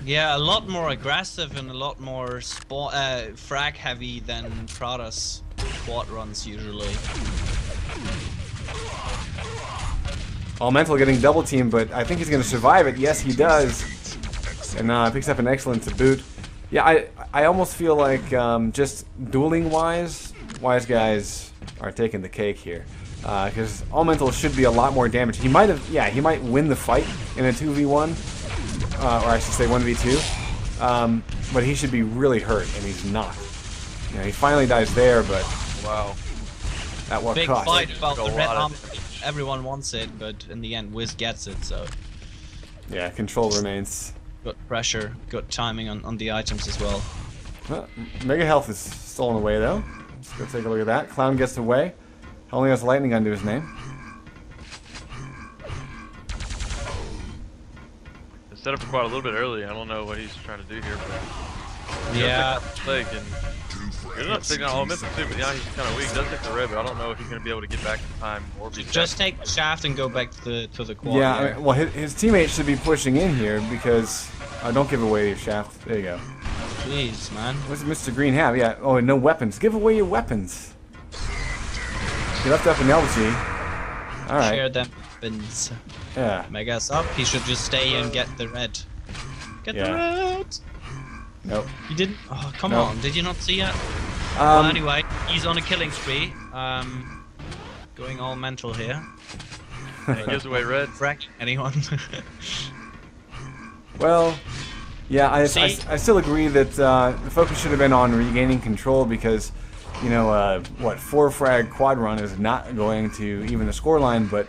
Yeah, a lot more aggressive and a lot more frag heavy than Prada's quad runs usually. Elemental getting double teamed, but I think he's going to survive it. Yes, he does. And picks up an excellent to boot. Yeah, I almost feel like just dueling wise, Wise Guys are taking the cake here. Because Elemental should be a lot more damage. He might win the fight in a 2v1, or I should say 1v2. But he should be really hurt, and he's not. He finally dies there, but wow. At what Big cost? fight about A the red lot of armor. Everyone wants it, but in the end, Wiz gets it. So Yeah, control remains. good pressure, good timing on the items as well. Well, Mega Health is still on the way though. Let's go take a look at that. Clown gets away. Only has lightning gun to his name. It's set up for quite a little bit early. I don't know what he's trying to do here, but Yeah. Leg and good enough to take down all Memphis too, but yeah, he's kind of weak. Does take the red, but I don't know if he's going to be able to get back in time or be Just take the shaft and go back to the quad. Yeah, there. I mean, well, his teammates should be pushing in here because... don't give away your shaft. There you go. Jeez, man. What's Mr. Green have? Yeah. Oh, and no weapons. Give away your weapons. He left up an LG. Alright. Share them weapons. Yeah. Mega's up. He should just stay and get the red. Get the Yeah. red. Nope. You didn't. Oh, come No. on. Did you not see it? Well, Um, anyway, he's on a killing spree. Going all mental here. He gives away red. Frack anyone? well, yeah, I See? still agree that the focus should have been on regaining control because, you know, what, 4 frag quad run is not going to even the scoreline, but,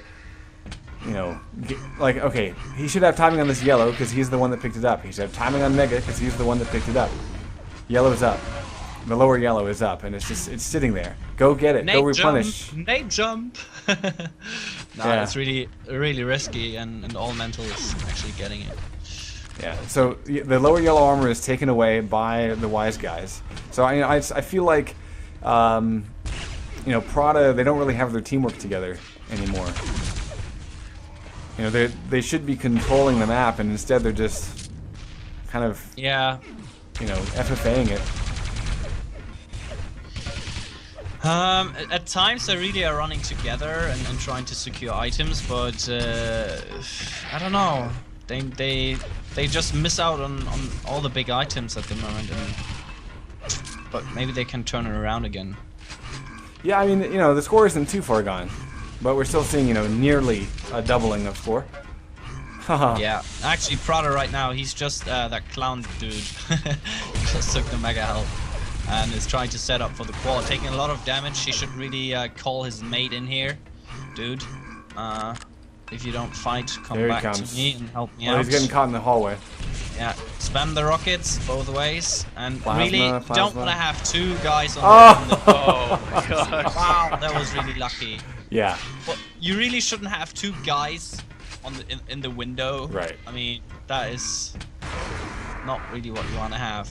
you know, like, okay, he should have timing on this yellow because he's the one that picked it up. He should have timing on Mega because he's the one that picked it up. Yellow's up. The lower yellow is up, and it's sitting there. Go get it. Go replenish. Nate jump. No, Yeah. it's really risky, and all mental is actually getting it. Yeah. So the lower yellow armor is taken away by the wise guys. So I feel like, you know, Prada, they don't really have their teamwork together anymore. You know, they should be controlling the map, and instead they're just kind of, Yeah. you know, FFAing it. At times they really are running together and trying to secure items, but I don't know. They just miss out on all the big items at the moment, but maybe they can turn it around again. Yeah, I mean, you know, the score isn't too far gone, but we're still seeing, you know, nearly a doubling of score. Yeah, actually Prada right now, he's just that clown dude. Just took the mega health and is trying to set up for the quad, taking a lot of damage. He should really call his mate in here, dude. If you don't fight, come There he back comes. to me and help me Oh, out. he's getting caught in the hallway. Yeah, spam the rockets both ways, and Plasma, really don't plasma. want to have 2 guys on Oh! Oh my gosh. Wow, that was really lucky. Yeah. But you really shouldn't have 2 guys on in the window. Right. I mean, that is not really what you want to have.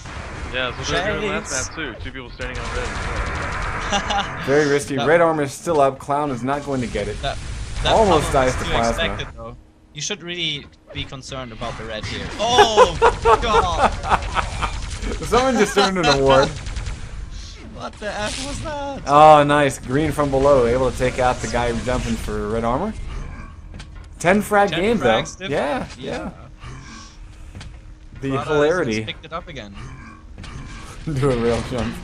Yeah, so they're doing Shades. last map too. 2 people standing on red. Very risky. That- Red armor is still up. Clown is not going to get it. That Almost cover dies was to too plasma. expected, though. You should really be concerned about the red here. Oh god! Someone just earned an award. What the F was that? Oh, nice. Green from below, able to take out the guy jumping for red armor. 10 frag 10 game, though. frags different. Yeah, yeah. The Prada has hilarity. picked it up again. Do a real jump.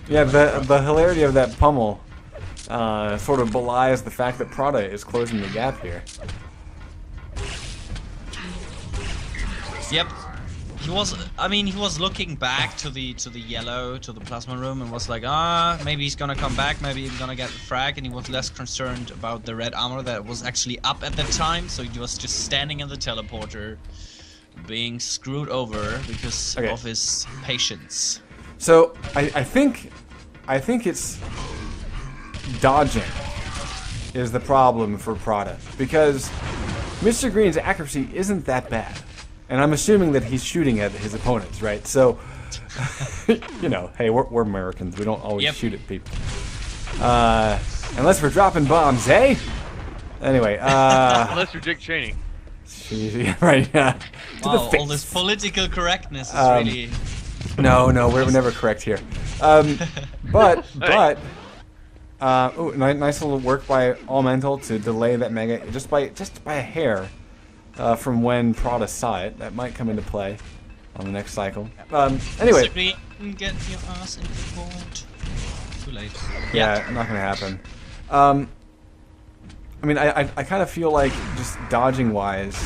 Yeah, the hilarity of that pummel sort of belies the fact that Prada is closing the gap here. Yep. He was looking back to the yellow, to the plasma room, and was like, maybe he's gonna come back, maybe he's gonna get the frag, and he was less concerned about the red armor that was actually up at the time, so he was just standing in the teleporter, being screwed over because Okay. of his patience. So I think it's dodging is the problem for Prada because Mr. Green's accuracy isn't that bad, and I'm assuming that he's shooting at his opponents, right? So you know, hey, we're Americans. We don't always Yep. shoot at people unless we're dropping bombs, eh? Anyway, Unless you're Dick Cheney. right? Yeah. To the Wow, face. all this political correctness is really... No, we're never correct here. But ooh, nice little work by All Mental to delay that mega just by a hair from when Prada saw it. That might come into play on the next cycle. Anyway, Disagree, get your ass into the board. Too late. yeah, not gonna happen. I mean, I kind of feel like just dodging wise,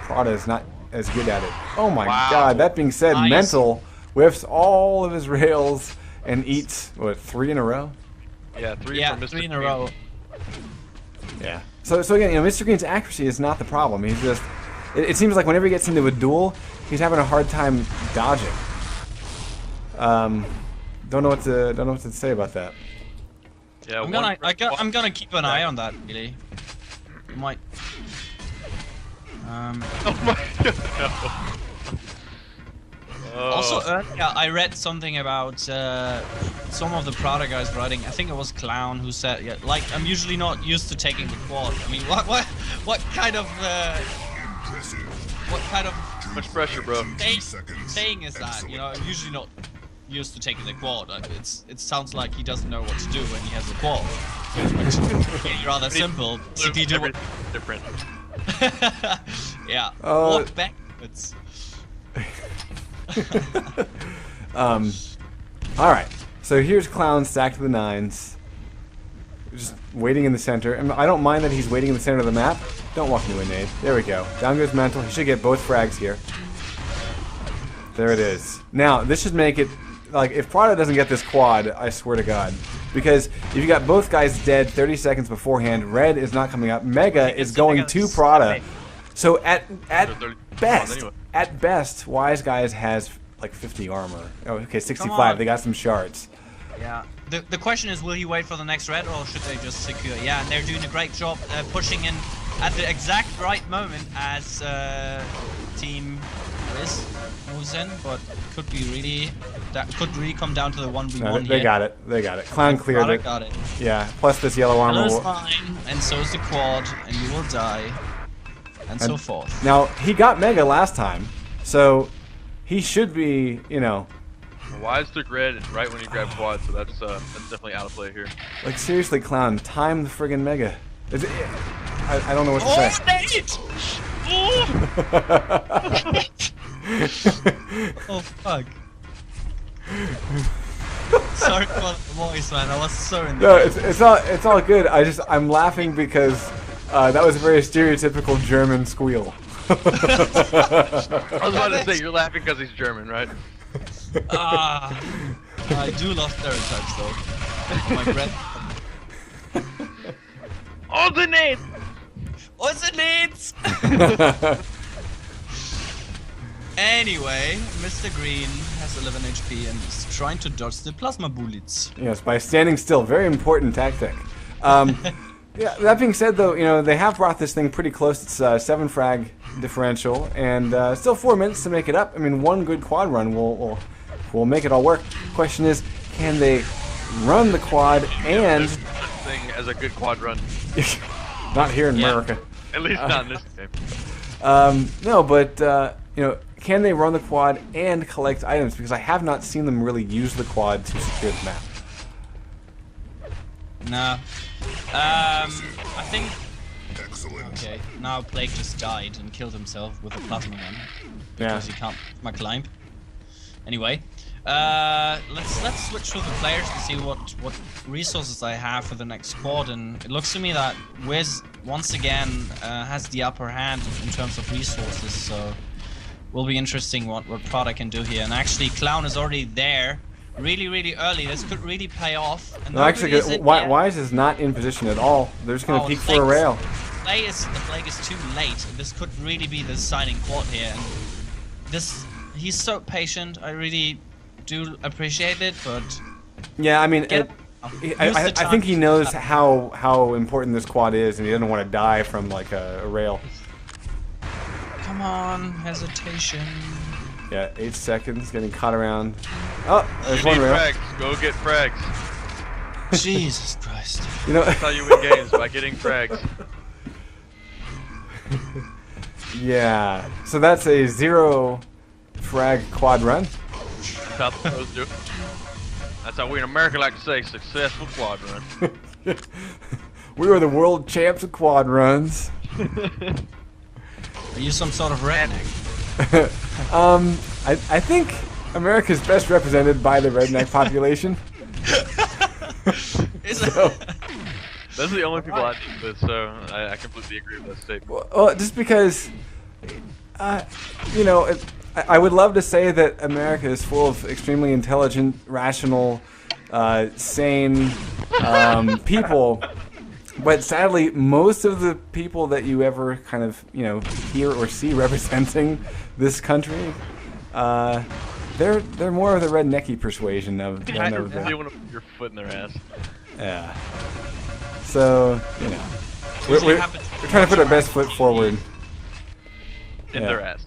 Prada is not as good at it. Oh my Wow. god! That being said, Nice. Mental whiffs all of his rails and eats, what, 3 in a row? Yeah, 3 Yeah, for Mr. 3 in a Green. row. Yeah. So again, you know, Mr. Green's accuracy is not the problem. He's just, it seems like whenever he gets into a duel, he's having a hard time dodging. Don't know what to say about that. Yeah, I'm gonna keep an eye on that, really. Might. Oh my god, no. Also, earlier I read something about some of the Prada guys writing. I think it was Clown who said, "Yeah, like I'm usually not used to taking the quad." I mean, what kind of much pressure, bro. saying is that? You know, I'm usually not used to taking the quad. It sounds like he doesn't know what to do when he has the quad. It's rather simple. Basically do what... different. Yeah. Walk backwards. Alright, so here's Clown stacked to the 9s. Just waiting in the center. And I don't mind that he's waiting in the center of the map. Don't walk into a nade. There we go. Down goes Mental. He should get both frags here. There it is. Now, this should make it... Like, if Prada doesn't get this quad, I swear to God. Because if you got both guys dead 30 seconds beforehand, Red is not coming up. Mega is going to Prada. So at best, Wise Guys has like 50 armor. Oh, okay, 65. They got some shards. Yeah. The question is, will he wait for the next red, or should they just secure? Yeah, and they're doing a great job pushing in at the exact right moment as Team Riz moves in, but could be really come down to the 1v1 They got it. They got it. Clown cleared it. Got it. Yeah. Plus this yellow armor. Yellow's fine, and so is the quad, and you will die, and so forth. Now he got Mega last time, so he should be, you know. Wise took red right when he grabbed quad, so that's definitely out of play here. Like seriously, Clown, time the friggin' Mega. I don't know what to say. Oh fuck. Sorry for the voice, man. I was so in No, it's all good. I'm laughing because that was a very stereotypical German squeal. I was about to say, you're laughing because he's German, right? I do love stereotypes though. My breath. Alternate! Alternates! Anyway, Mr. Green has 11 HP and is trying to dodge the plasma bullets. Yes, by standing still. Very important tactic. Yeah, that being said, though, you know, they have brought this thing pretty close. It's 7 frag differential, and still 4 minutes to make it up. I mean, one good quad run will make it all work. Question is, can they run the quad and... thing as a good quad run. Not here in America. At least not in this game. No, but, you know, can they run the quad and collect items? Because I have not seen them really use the quad to secure the map. Nah. I think... Okay, now Plague just died and killed himself with a plasma gun. Because he can't climb. Anyway, let's switch to the players to see what resources I have for the next squad, and it looks to me that Wiz once again has the upper hand in terms of resources, so will be interesting what Prada can do here. And actually, Clown is already there, really early. This could really pay off. And no, actually, Wise is not in position at all. They're just going to peek for a rail. The Plague is too late. This could really be the deciding quad here. And he's so patient. I really do appreciate it, but yeah, I mean, I think he knows how important this quad is, and he doesn't want to die from like a rail. Come on, hesitation. Yeah, 8 seconds, getting caught around. Oh, there's one rail. Frags. Go get frags. Jesus Christ. You know, that's how you win games, by getting frags. Yeah, so that's a 0 frag quad run. That's how the pros do it. That's how we in America like to say successful quad run. We were the world champs of quad runs. Are you some sort of redneck? I think America's best represented by the redneck population. Those are the only people I deal with, so I completely agree with that statement. Well, just because, you know, I would love to say that America is full of extremely intelligent, rational, sane people, but sadly, most of the people that you ever kind of hear or see representing this country, they're more of the rednecky persuasion of You than of want to put your foot in their ass. yeah. So we're trying to put our best foot forward. In their ass.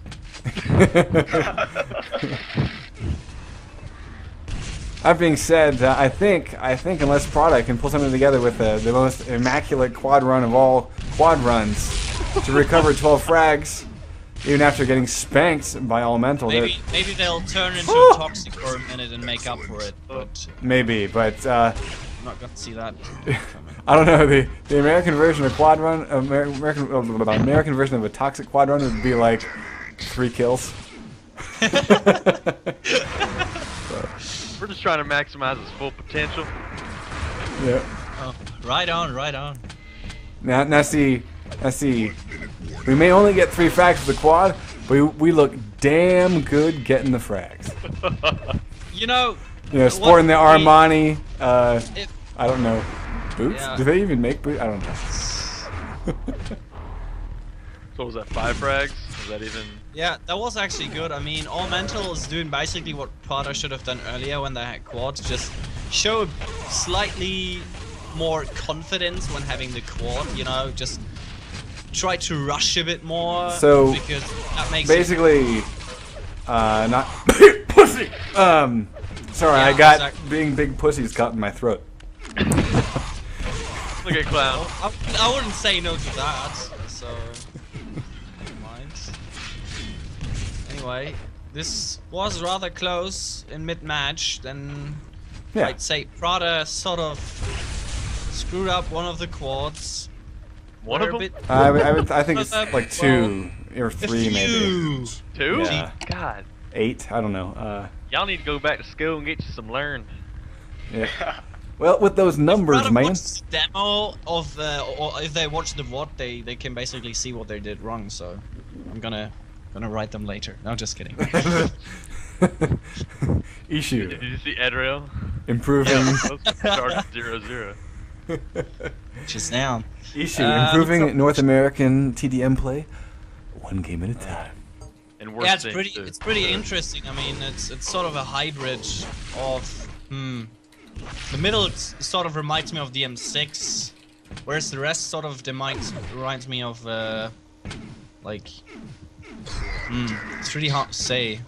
That being said, I think unless Prada can pull something together with the most immaculate quad run of all quad runs to recover 12 frags, even after getting spanked by Elemental. Maybe they'll turn into a toxic for a minute and make up for it. But maybe, but I'm not gonna see that. I don't know. The American version of quad run, American version of a toxic quad run would be like 3 kills. We're just trying to maximize its full potential. Yeah. Oh, right on, right on. Now see. We may only get 3 frags for the quad, but we look damn good getting the frags. Sporting the Armani. I don't know. Boots? Yeah. Do they even make boots? I don't know. So was that 5 frags? Was that even? Yeah, that was actually good. I mean, All Mental is doing basically what Prada should have done earlier when they had quads. Just show slightly more confidence when having the quad, just try to rush a bit more. So, because that makes basically, not pussy. Sorry, Yeah, I got exactly. being big pussies caught in my throat. Look at Clown. I wouldn't say no to that, so never mind. Anyway, this was rather close in mid-match. Then Yeah. I'd say Prada sort of screwed up one of the quads. One of They're a them? bit- I think it's like 2 or 3 maybe. 2? Yeah. God. 8. I don't know. Y'all need to go back to school and get you some learn. Yeah. Well, with those numbers, Prada man. watched the demo of the, or if they watch the VOD, they can basically see what they did wrong. So I'm gonna write them later. No, just kidding. Issue. Did you see Edrail? Improving. Charge 0-0. Just now. Issue. Improving North American TDM play 1 game at a time. And worse Yeah, it's things, too. pretty interesting. I mean, it's sort of a hybrid of the middle sort of reminds me of the M6, whereas the rest sort of reminds me of like it's really hard to say.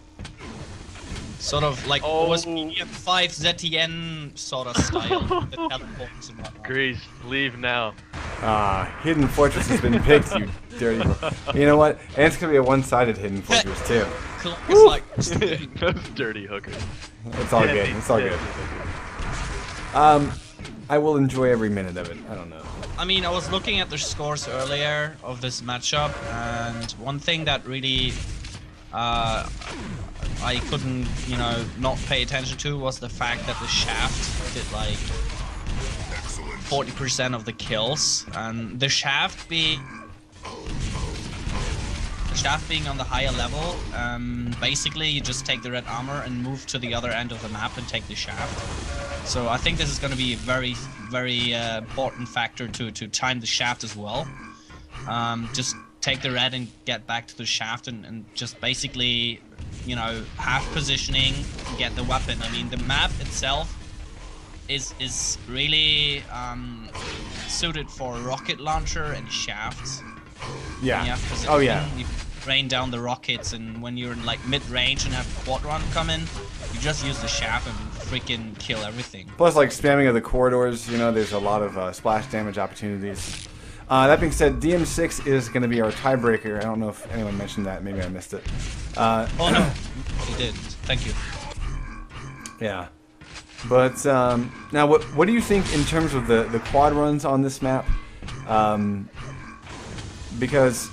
Sort of like was M5 ZTN sort of style. The teleports and whatnot. Grease, leave now. Hidden Fortress has been picked, you dirty. You know what? And it's gonna be a one-sided Hidden Fortress too. It's like Those dirty hookers. It's all good. It's all good. I will enjoy every minute of it. I don't know. I mean, I was looking at the scores earlier of this matchup, and one thing that really I couldn't, not pay attention to was the fact that the shaft did like 40% of the kills, and the shaft being on the higher level, basically you just take the red armor and move to the other end of the map and take the shaft. So I think this is going to be a very, very important factor to time the shaft as well. Just take the red and get back to the shaft and just basically, half positioning, get the weapon. I mean, the map itself is really suited for rocket launcher and shafts. Yeah. Oh yeah. You rain down the rockets, and when you're in like mid-range and have quad run come in, you just use the shaft and freaking kill everything. Plus, like spamming of the corridors, there's a lot of splash damage opportunities. That being said, DM6 is going to be our tiebreaker. I don't know if anyone mentioned that. Maybe I missed it. Oh no, you did. Thank you. Yeah. But now, what do you think in terms of the quad runs on this map? Because,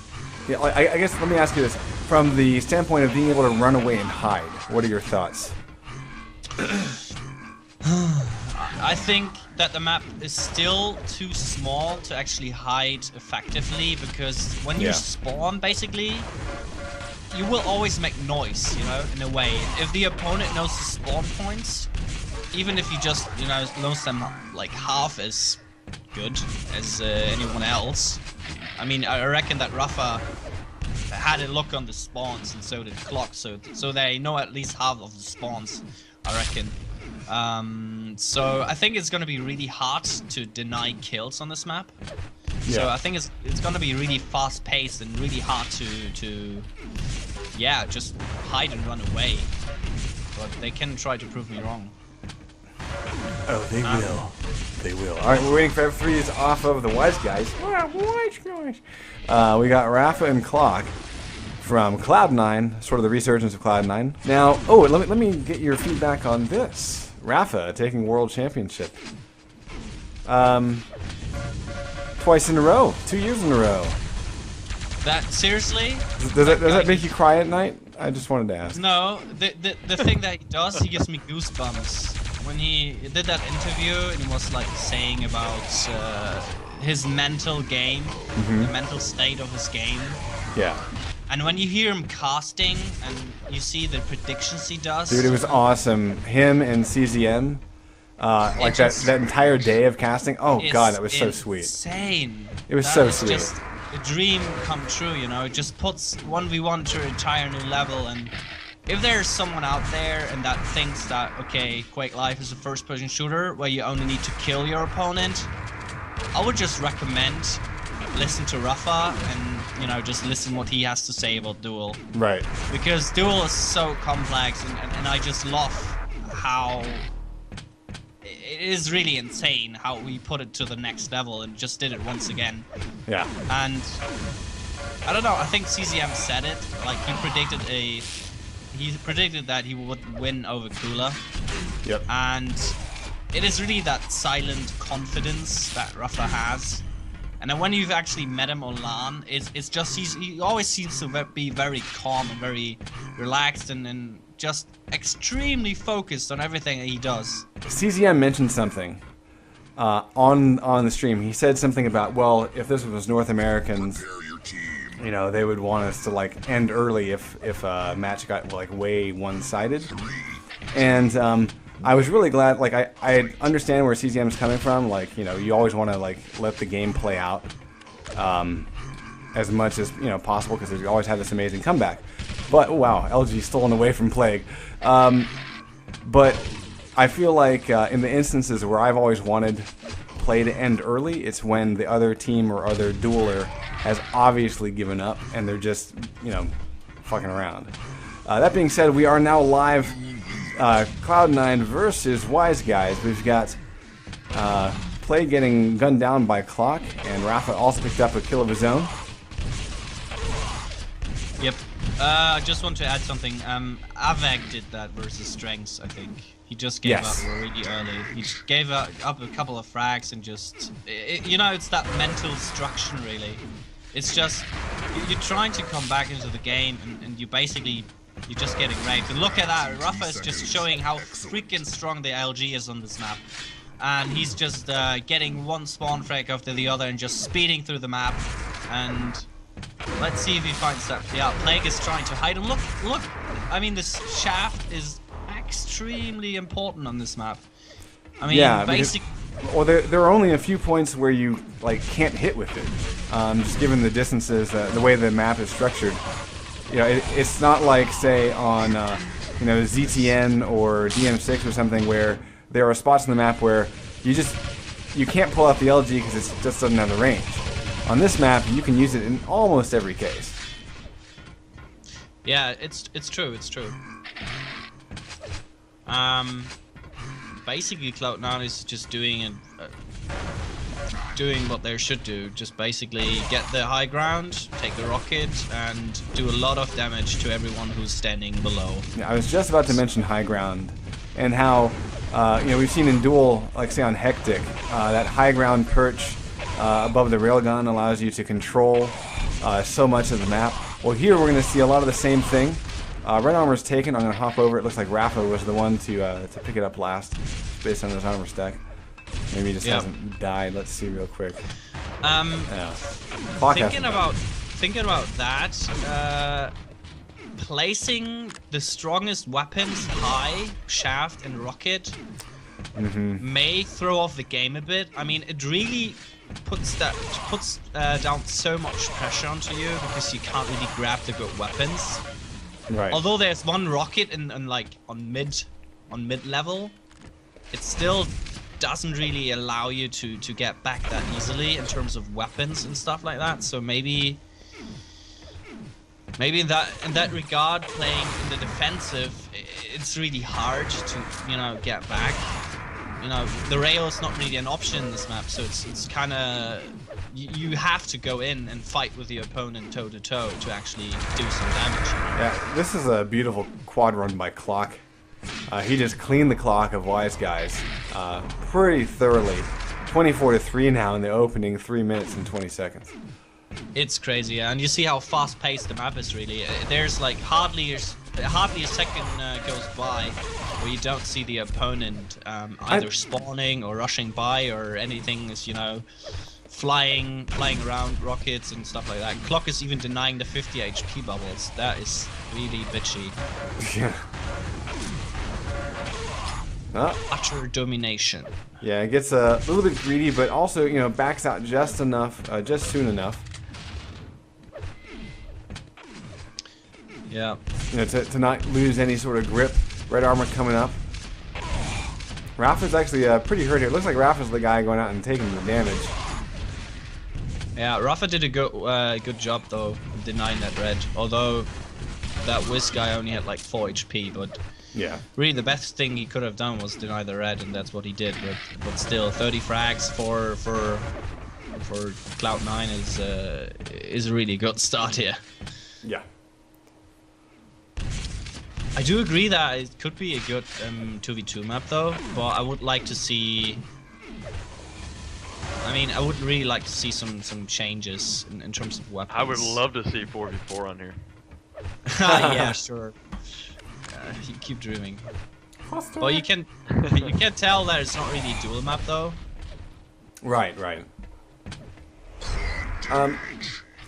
I guess let me ask you this: from the standpoint of being able to run away and hide, what are your thoughts? I think that the map is still too small to actually hide effectively, because when you spawn, basically, you will always make noise, you know, in a way. If the opponent knows the spawn points, even if you just, you know, knows them like half as good as anyone else. I mean, I reckon that Rafa had a look on the spawns, and so did Clock, so they know at least half of the spawns, I reckon. So I think it's gonna be really hard to deny kills on this map. Yeah. So I think it's gonna be really fast paced and really hard to yeah, just hide and run away. But they can try to prove me wrong. Oh, they will. They will. All right, we're waiting for F3s off of the Wise Guys. Wise Guys. We got Rafa and Clock from Cloud9, sort of the resurgence of Cloud9. Now, oh, let me get your feedback on this. Rafa taking World Championship. Twice in a row, 2 years in a row. That seriously? Does that make you cry at night? I just wanted to ask. No, the thing that he does, he gives me goosebumps. When he did that interview and he was like saying about his mental game, the mental state of his game. Yeah. And when you hear him casting and you see the predictions he does. Dude, it was awesome. Him and CZM. Like that entire day of casting. Oh god, that was so sweet. Insane. It was so sweet. Just a dream come true, you know. It just puts 1v1 to an entire new level. And if there's someone out there and that thinks that okay, Quake Live is a first-person shooter where you only need to kill your opponent, I would just recommend listen to Rafa and, you know, just listen what he has to say about Duel. Right. Because Duel is so complex and I just love how it is really insane how we put it to the next level and just did it once again. Yeah. And I don't know, I think CZM said it, like he predicted that he would win over Kula. Yep. And it is really that silent confidence that Rafa has. And then when you've actually met him on LAN, it's just he always seems to be very calm and very relaxed and just extremely focused on everything that he does. CZM mentioned something on the stream. He said something about, well, if this was North Americans, you know, they would want us to like end early if a match got like way one-sided. And I was really glad, like, I understand where CZM is coming from, like, you know, you always want to, like, let the game play out as much as, you know, possible, because you always have this amazing comeback. But, wow, LG stolen away from Plague. But I feel like in the instances where I've always wanted play to end early, it's when the other team or other dueler has obviously given up, and they're just, you know, fucking around. That being said, we are now live Cloud9 versus Wise Guys. We've got Play getting gunned down by Clock, and Rafa also picked up a kill of his own. Yep. I just want to add something. Aveg did that versus Strengths, I think. He just gave up really early. He just gave up a couple of frags and just... you know, it's that mental destruction, really. It's just... You're trying to come back into the game, and you basically... You're just getting raped. And look at that, Rafa is just showing how freaking strong the LG is on this map. And he's just getting one spawn frag after the other and just speeding through the map. And let's see if he finds that. Yeah, Plague is trying to hide him. Look! I mean, this shaft is extremely important on this map. I mean, yeah, basically... Well, there are only a few points where you, like, can't hit with it. Just given the distances, the way the map is structured. You know, it's not like, say, on you know, ZTN or DM6 or something where there are spots on the map where you can't pull out the LG because it just doesn't have the range. On this map, you can use it in almost every case. Yeah, it's true. Basically, Cloud9 is just doing what they should do. Just basically get the high ground, take the rocket, and do a lot of damage to everyone who's standing below. Yeah, I was just about to mention high ground and how you know, we've seen in Duel, like say on Hectic, that high ground perch above the railgun allows you to control so much of the map. Well, here we're going to see a lot of the same thing. Red armor's taken. I'm going to hop over. It looks like Rafa was the one to pick it up last, based on his armor stack. Maybe he just hasn't died. Let's see real quick. Thinking about that, placing the strongest weapons high, shaft and rocket, may throw off the game a bit. I mean, it really puts down so much pressure onto you because you can't really grab the good weapons. Right. Although there's one rocket in like on mid level, it still doesn't really allow you to get back that easily in terms of weapons and stuff like that. So maybe in that regard, playing in the defensive, it's really hard to get back. The rail is not really an option in this map, so it's kind of you have to go in and fight with the opponent toe to toe to actually do some damage. Yeah, this is a beautiful quad run by Clock. He just cleaned the clock of Wise Guys pretty thoroughly. 24-3 now in the opening 3 minutes and 20 seconds. It's crazy, yeah. And you see how fast-paced the map is. Really, there's like hardly a second goes by where you don't see the opponent either spawning or rushing by or anything is flying around rockets and stuff like that. Clock is even denying the 50 HP bubbles. That is really bitchy. Yeah. Utter domination. Yeah, it gets a little bit greedy, but also backs out just enough, just soon enough. Yeah. To not lose any sort of grip. Red armor coming up. Rafa's actually pretty hurt here. It looks like Rafa's the guy going out and taking the damage. Yeah, Rafa did a good job though, denying that red. Although that Whiz guy only had like 4 HP, but yeah, really the best thing he could have done was deny the red, and that's what he did. But still, 30 frags for Cloud9 is a really good start here. Yeah. I do agree that it could be a good 2v2 map though, but I would like to see. I mean, I would really like to see some changes in terms of weapons. I would love to see 4v4 on here. Yeah, sure. You keep dreaming. Well, you can tell that it's not really a dual map though. Right. Yeah,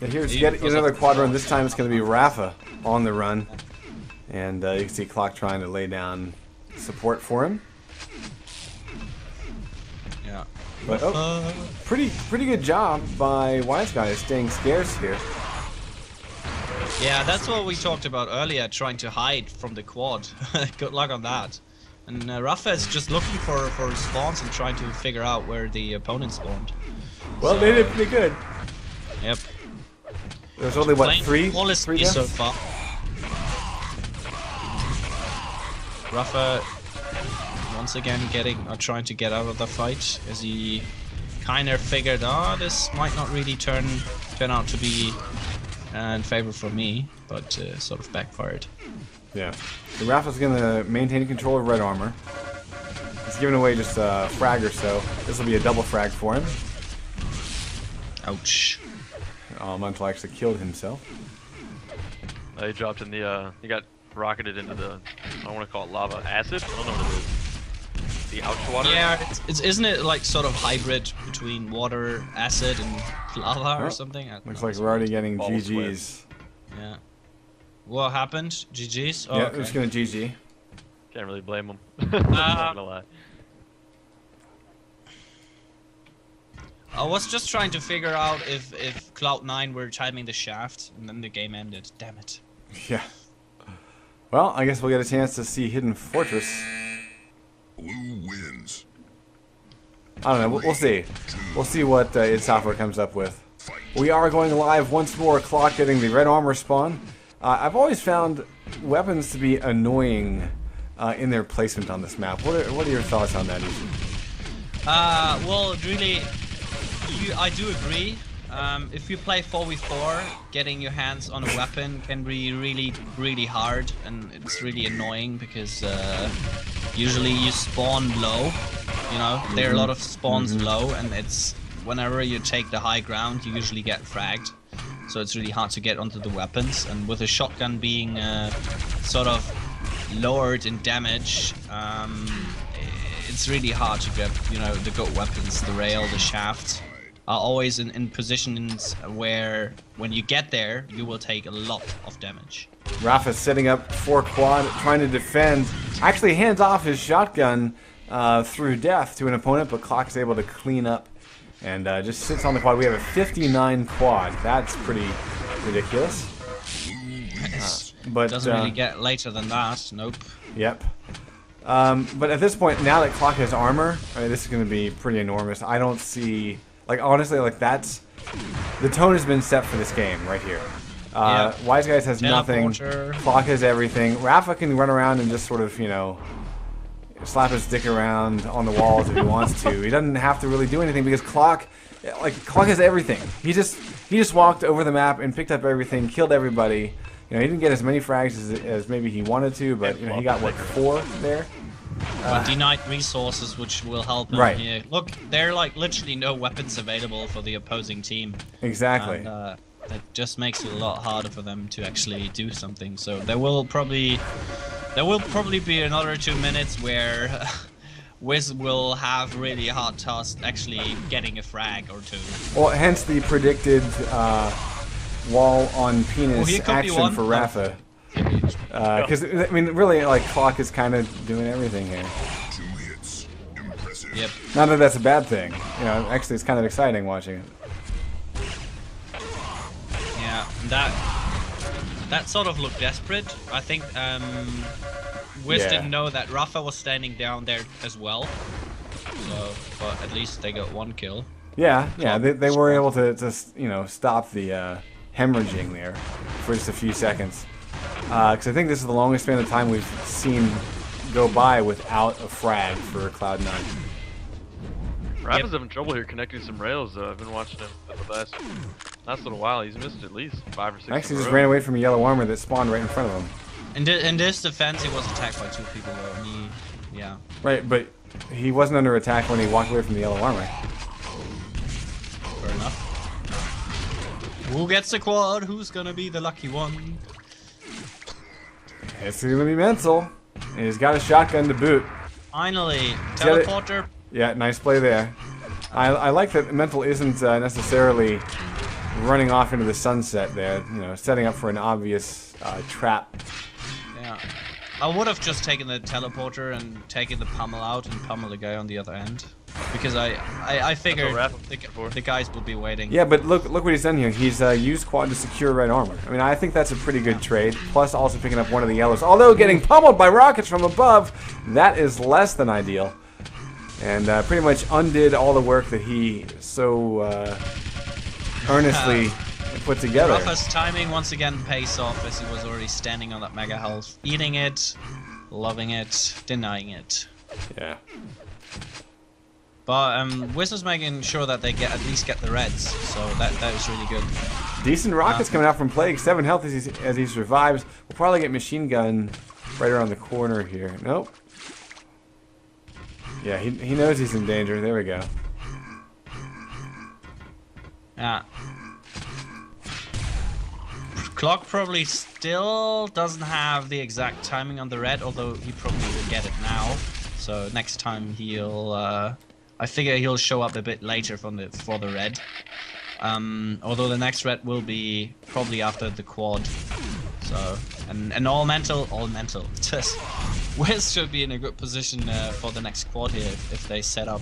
here's yet another quad run. This time it's going to be Rafa on the run. And you can see Clock trying to lay down support for him. Yeah. But pretty good job by Wise Guys staying scarce here. Yeah, that's what we talked about earlier, trying to hide from the quad. Good luck on that. And Rafa is just looking for spawns and trying to figure out where the opponent spawned. Well, So, they did pretty good. Yep. There's only what Playing three flawlessly deaths? so far. Rafa once again trying to get out of the fight as he kind of figured, this might not really turn out to be in favor for me, but sort of backfired. Yeah. So Rafa's going to maintain control of red armor. He's giving away just a frag or so. This will be a double frag for him. Ouch. Elemental actually killed himself. He dropped in the, he got rocketed into the, I don't want to call it lava, acid? I don't know what it is. The ouch water? Yeah, isn't it like sort of hybrid between water, acid, and lava or something? Looks like we're already getting Ball GG's. Yeah. What happened? GG's? Oh, Yeah, okay. we're just going to GG. Can't really blame him. I'm not gonna lie. I was just trying to figure out if Cloud9 were timing the shaft, and then the game ended. Damn it. Yeah. Well, I guess we'll get a chance to see Hidden Fortress. Blue wins. I don't know. We'll see. We'll see what id Software comes up with. We are going live once more. Clock getting the red armor spawn. I've always found weapons to be annoying in their placement on this map. What are your thoughts on that, Ethan? Well, really, I do agree. If you play 4v4, getting your hands on a weapon can be really, really hard, and it's really annoying because usually you spawn low. There are a lot of spawns low, and it's whenever you take the high ground, you usually get fragged. So it's really hard to get onto the weapons, and with a shotgun being sort of lowered in damage, it's really hard to grab, the good weapons, the rail, the shaft. are always in positions where when you get there, you will take a lot of damage. Rafa setting up for quad, trying to defend. Actually hands off his shotgun through death to an opponent, but Clock is able to clean up and just sits on the quad. We have a 59 quad. That's pretty ridiculous. But Doesn't really get later than that. Nope. Yep. But at this point, now that Clock has armor, I mean, this is going to be pretty enormous. I don't see, like, honestly, like, that's, the tone has been set for this game right here. Wise Guys has nothing. Clock has everything. Rafa can run around and just sort of, you know, slap his dick around on the walls if he wants to. He doesn't have to really do anything because Clock has everything. He just walked over the map and picked up everything, killed everybody. You know, he didn't get as many frags as maybe he wanted to, but you know, he got what, 4 there. But denied resources, which will help him here. Look, there are like literally no weapons available for the opposing team. Exactly. And, that just makes it a lot harder for them to actually do something. So there will probably be another 2 minutes where Wiz will have really hard task actually getting a frag or 2. Well, hence the predicted wall on penis action for Oh. Rafa. Because I mean, really, like Clock is kind of doing everything here. 2 hits. Impressive. Yep. Not that that's a bad thing. You know, actually, it's kind of exciting watching it. Yeah, that sort of looked desperate. I think Wiz didn't know that Rafa was standing down there as well. So, but at least they got 1 kill. Yeah, they were able to you know, stop the hemorrhaging there for just a few seconds. Because I think this is the longest span of time we've seen go by without a frag for Cloud9. Rafa's having trouble here connecting some rails, though. I've been watching him for the last little while. He's missed at least 5 or 6. Actually, just ran away from a yellow armor that spawned right in front of him. In this defense, he was attacked by 2 people though. And yeah. Right, but he wasn't under attack when he walked away from the yellow armor. Fair enough. Who gets the quad? Who's gonna be the lucky one? It's gonna be Mental. And he's got a shotgun to boot. Finally, teleporter. Yeah, nice play there. I like that Mental isn't necessarily running off into the sunset there, you know, setting up for an obvious trap. Yeah. I would have just taken the teleporter and taken the pummel out and pummel the guy on the other end. Because I figured the guys would be waiting. Yeah, but look what he's done here. He's used quad to secure red armor. I mean, I think that's a pretty good trade. Plus, also picking up one of the yellows. Although getting pummeled by rockets from above, that is less than ideal. And pretty much undid all the work that he so earnestly put together. Rafa's timing once again pays off as he was already standing on that mega health. Eating it, loving it, denying it. Yeah. But Wiz was making sure that they at least get the reds, so that was really good. Decent rockets coming out from Plague. 7 health as he survives. We'll probably get machine gun right around the corner here. Nope. Yeah, he knows he's in danger. There we go. Yeah. Clock probably still doesn't have the exact timing on the red, although he probably will get it now. So next time he'll, I figure he'll show up a bit later for the red. Although the next red will be probably after the quad. So and all mental. Just Wiz should be in a good position for the next quad here if they set up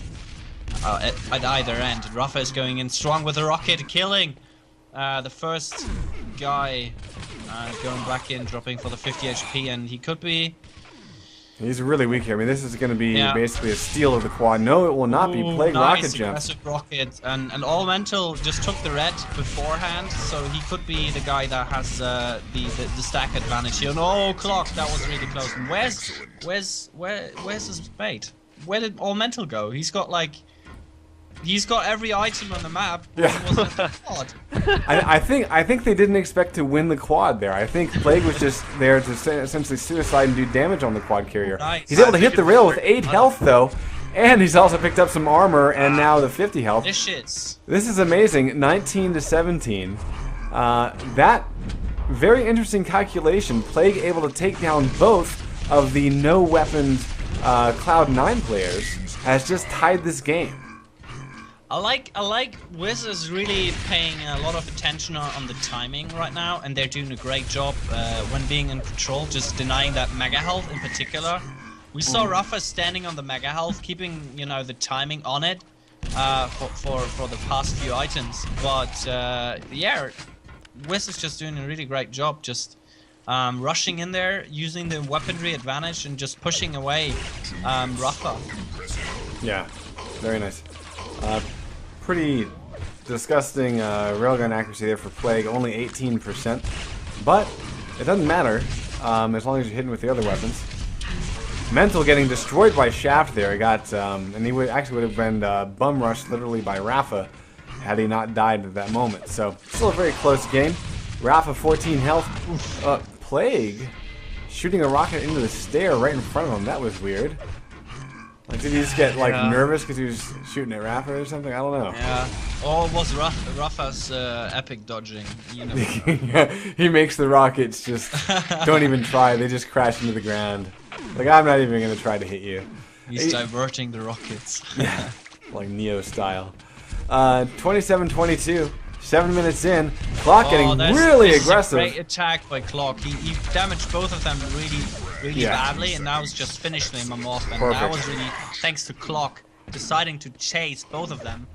at either end. Rafa is going in strong with a rocket, killing the first guy, going back in, dropping for the 50 HP, and he could be. He's really weak here. I mean, this is going to be basically a steal of the quad. No, it will not be. Plague nice, rocket jump. Aggressive rocket, and all mental just took the red beforehand, so he could be the guy that has the stack advantage here. No, Clock, that was really close. And where's his bait? Where did all mental go? He's got every item on the map. Yeah. Quad. I think they didn't expect to win the quad there. I think Plague was just there to essentially suicide and do damage on the quad carrier. Nice. He's able to hit the rail with 8 health though, and he's also picked up some armor and now the 50 health. This is amazing. 19 to 17. That very interesting calculation. Plague able to take down both of the no weapons Cloud9 players has just tied this game. I like Wiz is really paying a lot of attention on the timing right now, and they're doing a great job when being in control, just denying that mega health in particular. We saw Rafa standing on the mega health, keeping the timing on it for the past few items. But yeah, Wiz is just doing a really great job, just rushing in there, using the weaponry advantage, and just pushing away Rafa. Yeah, very nice. Pretty disgusting railgun accuracy there for Plague, only 18%. But it doesn't matter as long as you're hitting with the other weapons. Mental getting destroyed by Shaft there. He got, and he actually would have been bum rushed literally by Rafa had he not died at that moment. So still a very close game. Rafa 14 health. Plague shooting a rocket into the stair right in front of him. That was weird. Like, did he just get like nervous because he was shooting at Rafa or something? I don't know. Yeah. Or was Rafa's epic dodging? Yeah, he makes the rockets just don't even try. They just crash into the ground. Like, I'm not even gonna try to hit you. He's diverting the rockets. Yeah, like Neo style. 27-22. 7 minutes in. Clock getting really aggressive. Great attack by Clock. He damaged both of them really badly, and now it's just finishing them off. And that was really thanks to Clock deciding to chase both of them,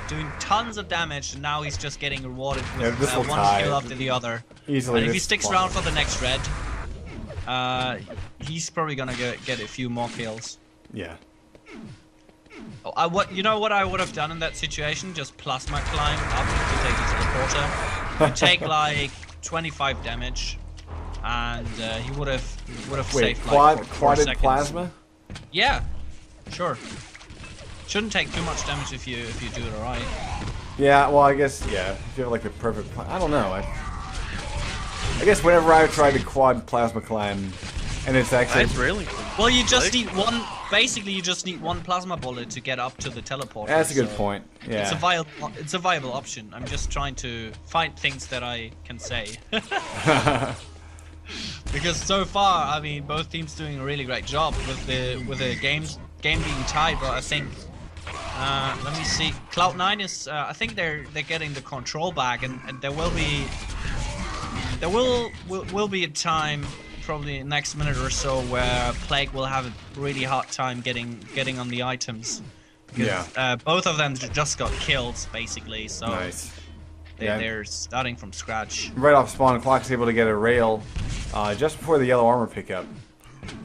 doing tons of damage, and now he's just getting rewarded with one kill after the other. Easily. And if he sticks around for the next red, he's probably gonna get a few more kills. Yeah. You know what I would have done in that situation? Just plasma climb up to take the teleporter. You take like 25 damage, and he would have saved like quadded 4 plasma? Yeah, sure. Shouldn't take too much damage if you do it alright. Yeah, well, I guess if you have like the perfect I don't know. I guess whenever I've tried to quad plasma climb, and it's actually really well, you just need one. Basically, you just need one plasma bullet to get up to the teleporter. That's a good point. Yeah, it's a viable option. I'm just trying to find things that I can say. Because so far, I mean, both teams doing a really great job with the game being tied. But I think let me see. Cloud9 is I think they're getting the control back, and there will be a time, probably next minute or so, where Plague will have a really hard time getting on the items. Because, both of them just got killed basically, so nice. They're starting from scratch. Right off spawn, Clock's able to get a rail just before the yellow armor pickup.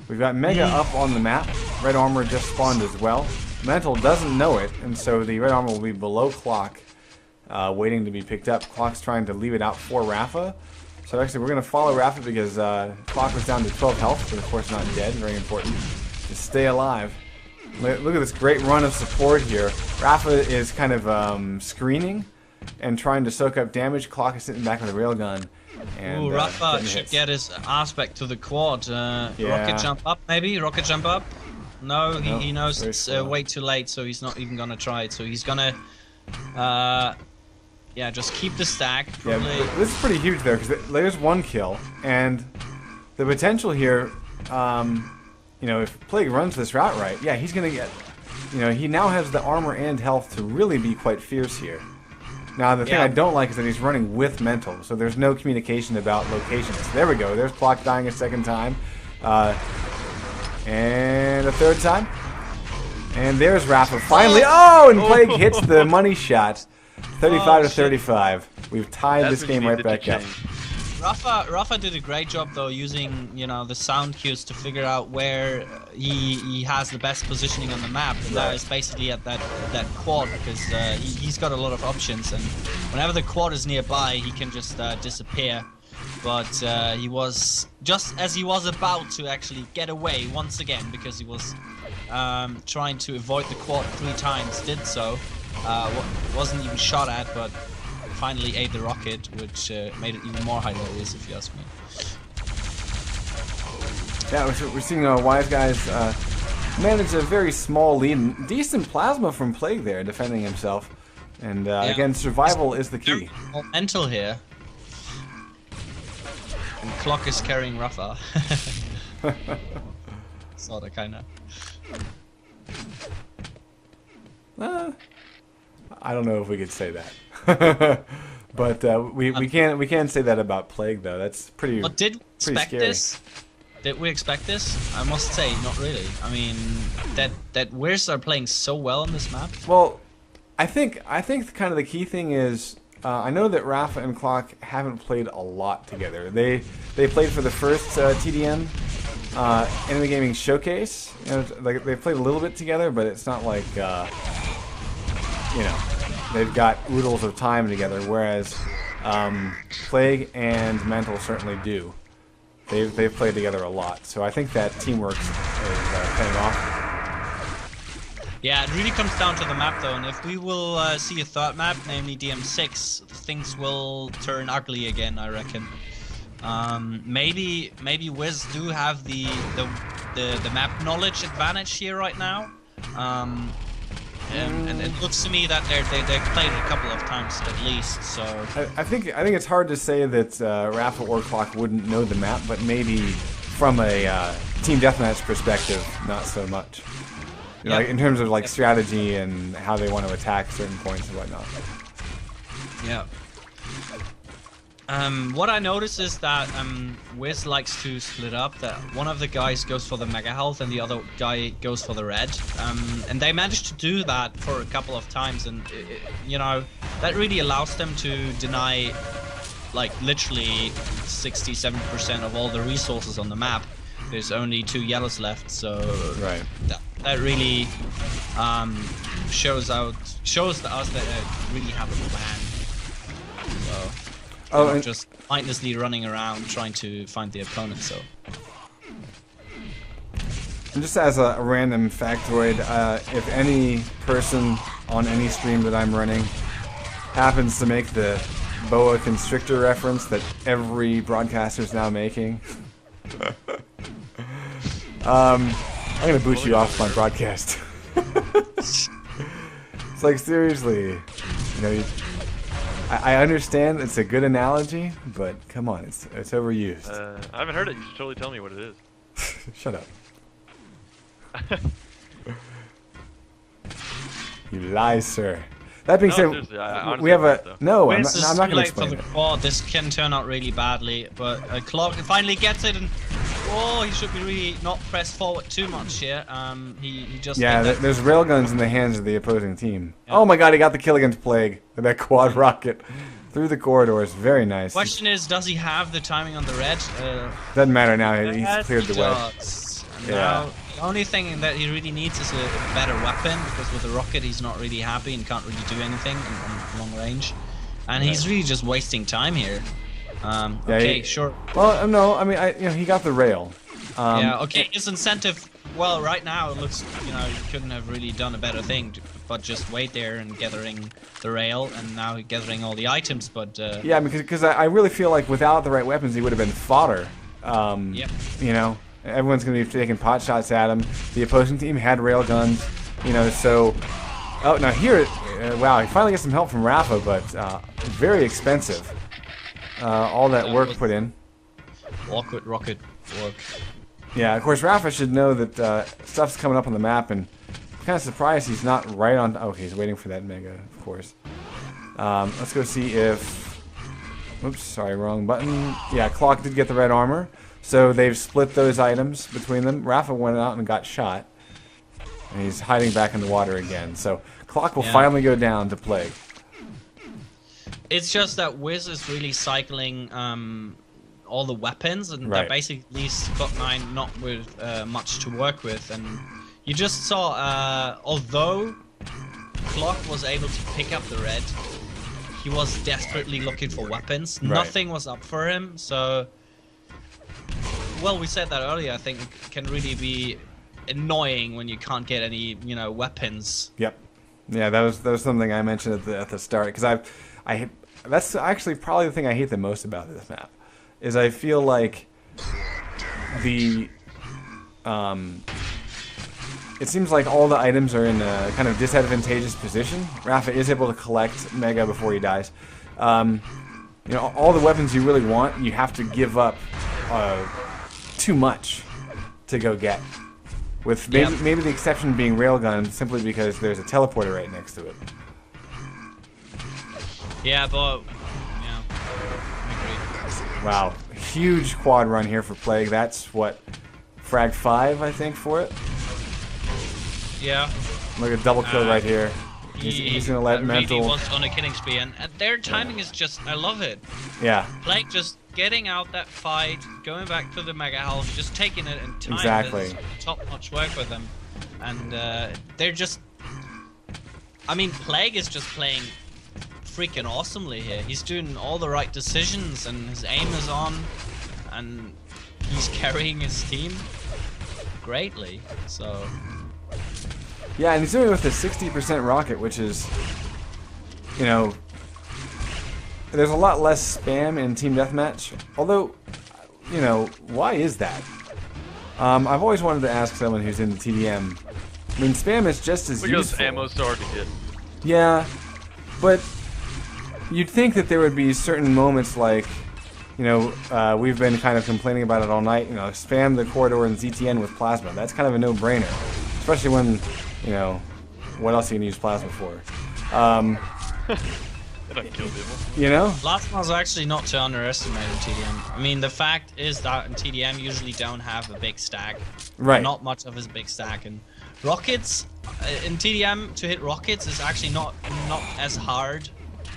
We've got Mega up on the map. Red armor just spawned as well. Mental doesn't know it, and so the red armor will be below Clock, waiting to be picked up. Clock's trying to leave it out for Rafa. So actually, we're going to follow Rafa because Clock was down to 12 health, but of course not dead. Very important to stay alive. Look at this great run of support here. Rafa is kind of screening and trying to soak up damage. Clock is sitting back with a railgun. And, Rafa should get his aspect to the quad. Rocket jump up, maybe? Rocket jump up? No, he knows it's way too late, so he's not even going to try it. So he's going to... yeah, just keep the stack. Probably. Yeah, this is pretty huge there because there's one kill, and the potential here, you know, if Plague runs this route right, yeah, he's gonna get, you know, he now has the armor and health to really be quite fierce here. Now the thing I don't like is that he's running with mental, so there's no communication about locations. There we go. There's Clock dying a second time, and a third time, and there's Rafa finally. Oh, and Plague hits the money shot. 35 to 35. We've tied this game right back up. Rafa did a great job though, using the sound cues to figure out where he has the best positioning on the map, and that is basically at that quad, because he's got a lot of options, and whenever the quad is nearby, he can just disappear. But he was just as he was about to actually get away once again, because he was trying to avoid the quad 3 times, did so. Wasn't even shot at, but finally ate the rocket, which made it even more hilarious, if you ask me. Yeah, we're seeing Wise Guys manage a very small lead. Decent plasma from Plague there, defending himself. And again, survival is the key. Mental here. And Clock is carrying Rafa. Sorta, kinda. I don't know if we could say that. But we can say that about Plague though. That's pretty. But did we pretty expect scary. this? Did we expect this? I must say, not really. I mean, that Wiz are playing so well on this map. Well, I think kind of the key thing is I know that Rafa and Clock haven't played a lot together. They played for the first TDM Anima Gaming Showcase. You know, like they played a little bit together, but it's not like you know, they've got oodles of time together. Whereas Plague and Mantle certainly do. They've played together a lot, so I think that teamwork is paying off. Yeah, it really comes down to the map though, and if we will see a third map, namely DM6, things will turn ugly again, I reckon. Maybe Wiz do have the map knowledge advantage here right now. And it looks to me that they've played it a couple of times at least. So I think it's hard to say that Rafa or Clock wouldn't know the map, but maybe from a team deathmatch perspective, not so much. You know, like in terms of like strategy and how they want to attack certain points and whatnot. yeah. What I noticed is that Wiz likes to split up. That one of the guys goes for the mega health and the other guy goes for the red. And they managed to do that for a couple of times, and you know, that really allows them to deny like literally 67% of all the resources on the map. There's only 2 yellows left, so Right. that really shows to us that they really have a plan. So. Oh, Not and just mindlessly running around trying to find the opponent. So And just as a random factoid, if any person on any stream that I'm running happens to make the boa constrictor reference that every broadcaster is now making, I'm gonna boot you off my broadcast. It's like, seriously, you know, I understand it's a good analogy, but come on, it's overused. I haven't heard it. You should totally tell me what it is. Shut up. You lie, sir. That being No, said, seriously, I honestly we have don't a... know. No, I'm Wiz is not going too to late for explain the it. quad. This can turn out really badly, but Clock finally gets it, and oh, he should be really not pressed forward too much here. He just Yeah, did that. there's railguns in the hands of the opposing team. Yeah. Oh my god, he got the kill against Plague with that quad rocket through the corridors. Very nice. Question is, does he have the timing on the red? Doesn't matter now, he's Yes, cleared the he way. does. And Yeah. now, the only thing that he really needs is a better weapon, because with the rocket he's not really happy and can't really do anything on long range. And he's really just wasting time here. Okay, sure. Well, no, I mean, you know, he got the rail. Yeah, okay, his incentive, well, right now it looks, you know, he couldn't have really done a better thing, but just wait there and gathering the rail, and now gathering all the items, but... Yeah, because I really feel like without the right weapons, he would have been fodder. Yep. You know, everyone's going to be taking pot shots at him. The opposing team had rail guns, you know, so... Oh, now here, wow, he finally gets some help from Rafa, but very expensive. All that work put in. Awkward rocket work. Yeah, of course, Rafa should know that stuff's coming up on the map, and I'm kind of surprised he's not right on... Okay, he's waiting for that mega, of course. Let's go see if... Oops, sorry, wrong button. Yeah, Clock did get the red armor, so they've split those items between them. Rafa went out and got shot, and he's hiding back in the water again. So Clock will finally go down to Plague. It's just that Wiz is really cycling all the weapons, and Right. they're basically Clock 9 not with much to work with. And you just saw, although Clock was able to pick up the red, he was desperately looking for weapons. Right. Nothing was up for him, so... Well, we said that earlier, I think it can really be annoying when you can't get any, you know, weapons. Yep. Yeah, that was something I mentioned at the start, because that's actually probably the thing I hate the most about this map, is I feel like the it seems like all the items are in a kind of disadvantageous position. Rafa is able to collect Mega before he dies. You know, all the weapons you really want, you have to give up too much to go get. With maybe the exception being Railgun, simply because there's a teleporter right next to it. Yeah, but yeah, I agree. Wow, huge quad run here for Plague. That's what, frag 5, I think, for it. Yeah. Look at double kill right here. He's gonna let Mental. Really was on a killing spree, and their timing is just, I love it. Yeah. Plague just getting out that fight, going back to the mega health, just taking it in time. Exactly. Top-notch work with them, and they're just. I mean, Plague is just playing freaking awesomely here. He's doing all the right decisions, and his aim is on, and he's carrying his team greatly. So. Yeah, and he's doing it with a 60% rocket, which is, you know, there's a lot less spam in Team Deathmatch. Although, you know, why is that? I've always wanted to ask someone who's in the TDM. I mean, spam is just as because useful. ammo's so hard to get. Yeah, but you'd think that there would be certain moments like, you know, we've been kind of complaining about it all night. You know, spam the corridor in ZTN with plasma. That's kind of a no-brainer, especially when, you know, what else are you gonna use plasma for? They don't kill people. You know? Plasma's actually not to underestimate in TDM. I mean, the fact is that in TDM usually don't have a big stack. Right. Not much of a big stack, and rockets in TDM to hit rockets is actually not as hard,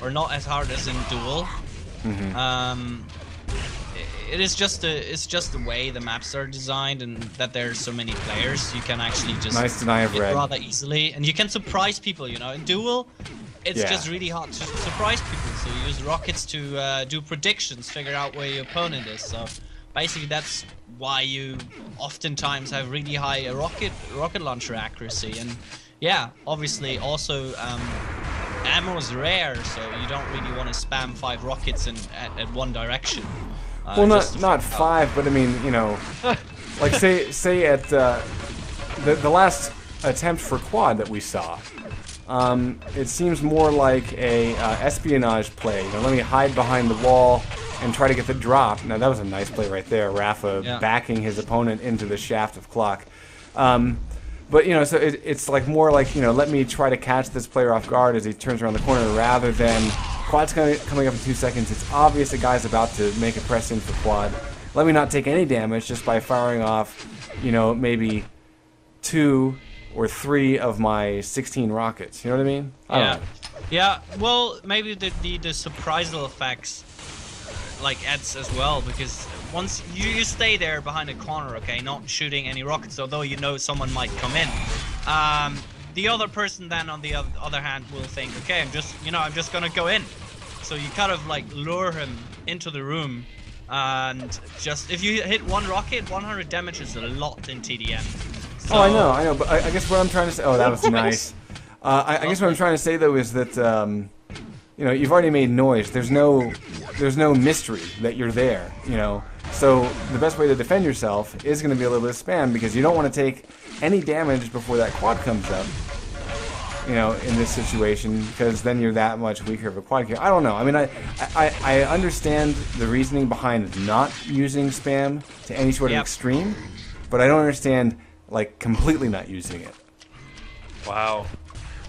or not as hard as in duel. It's just the way the maps are designed, and that there's so many players, you can actually just Nice deny of hit red. rather easily, and you can surprise people. You know, in duel, it's Yeah. just really hard to surprise people. So you use rockets to do predictions, figure out where your opponent is. So basically, that's why you oftentimes have really high rocket launcher accuracy. And yeah, obviously also ammo is rare, so you don't really want to spam 5 rockets at one direction. Well, not 5, but I mean, you know, like say at the last attempt for quad that we saw, it seems more like a espionage play. You know, let me hide behind the wall and try to get the drop. Now that was a nice play right there, Rafa backing his opponent into the shaft of clock. But you know, so it's like more like, you know, let me try to catch this player off guard as he turns around the corner, rather than quad's coming up in 2 seconds. It's obvious the guy's about to make a press in for quad. Let me not take any damage just by firing off, you know, maybe 2 or 3 of my 16 rockets. You know what I mean? I don't know. Yeah. Well, maybe the surprisal effects like adds as well, because once you stay there behind a corner, okay, not shooting any rockets, although you know someone might come in. The other person then, on the other hand, will think, okay, I'm just gonna go in. So you kind of like lure him into the room, and just if you hit 1 rocket, 100 damage is a lot in TDM. So, Oh, I know, but I guess what I'm trying to say. Oh, that was nice. I guess what I'm trying to say though is that you know, you've already made noise. There's no mystery that you're there. You know, so the best way to defend yourself is going to be a little bit of spam, because you don't want to take any damage before that quad comes up. You know, in this situation, because then you're that much weaker of a quad kill. I don't know. I mean, I understand the reasoning behind not using spam to any sort of extreme, but I don't understand like completely not using it. Wow.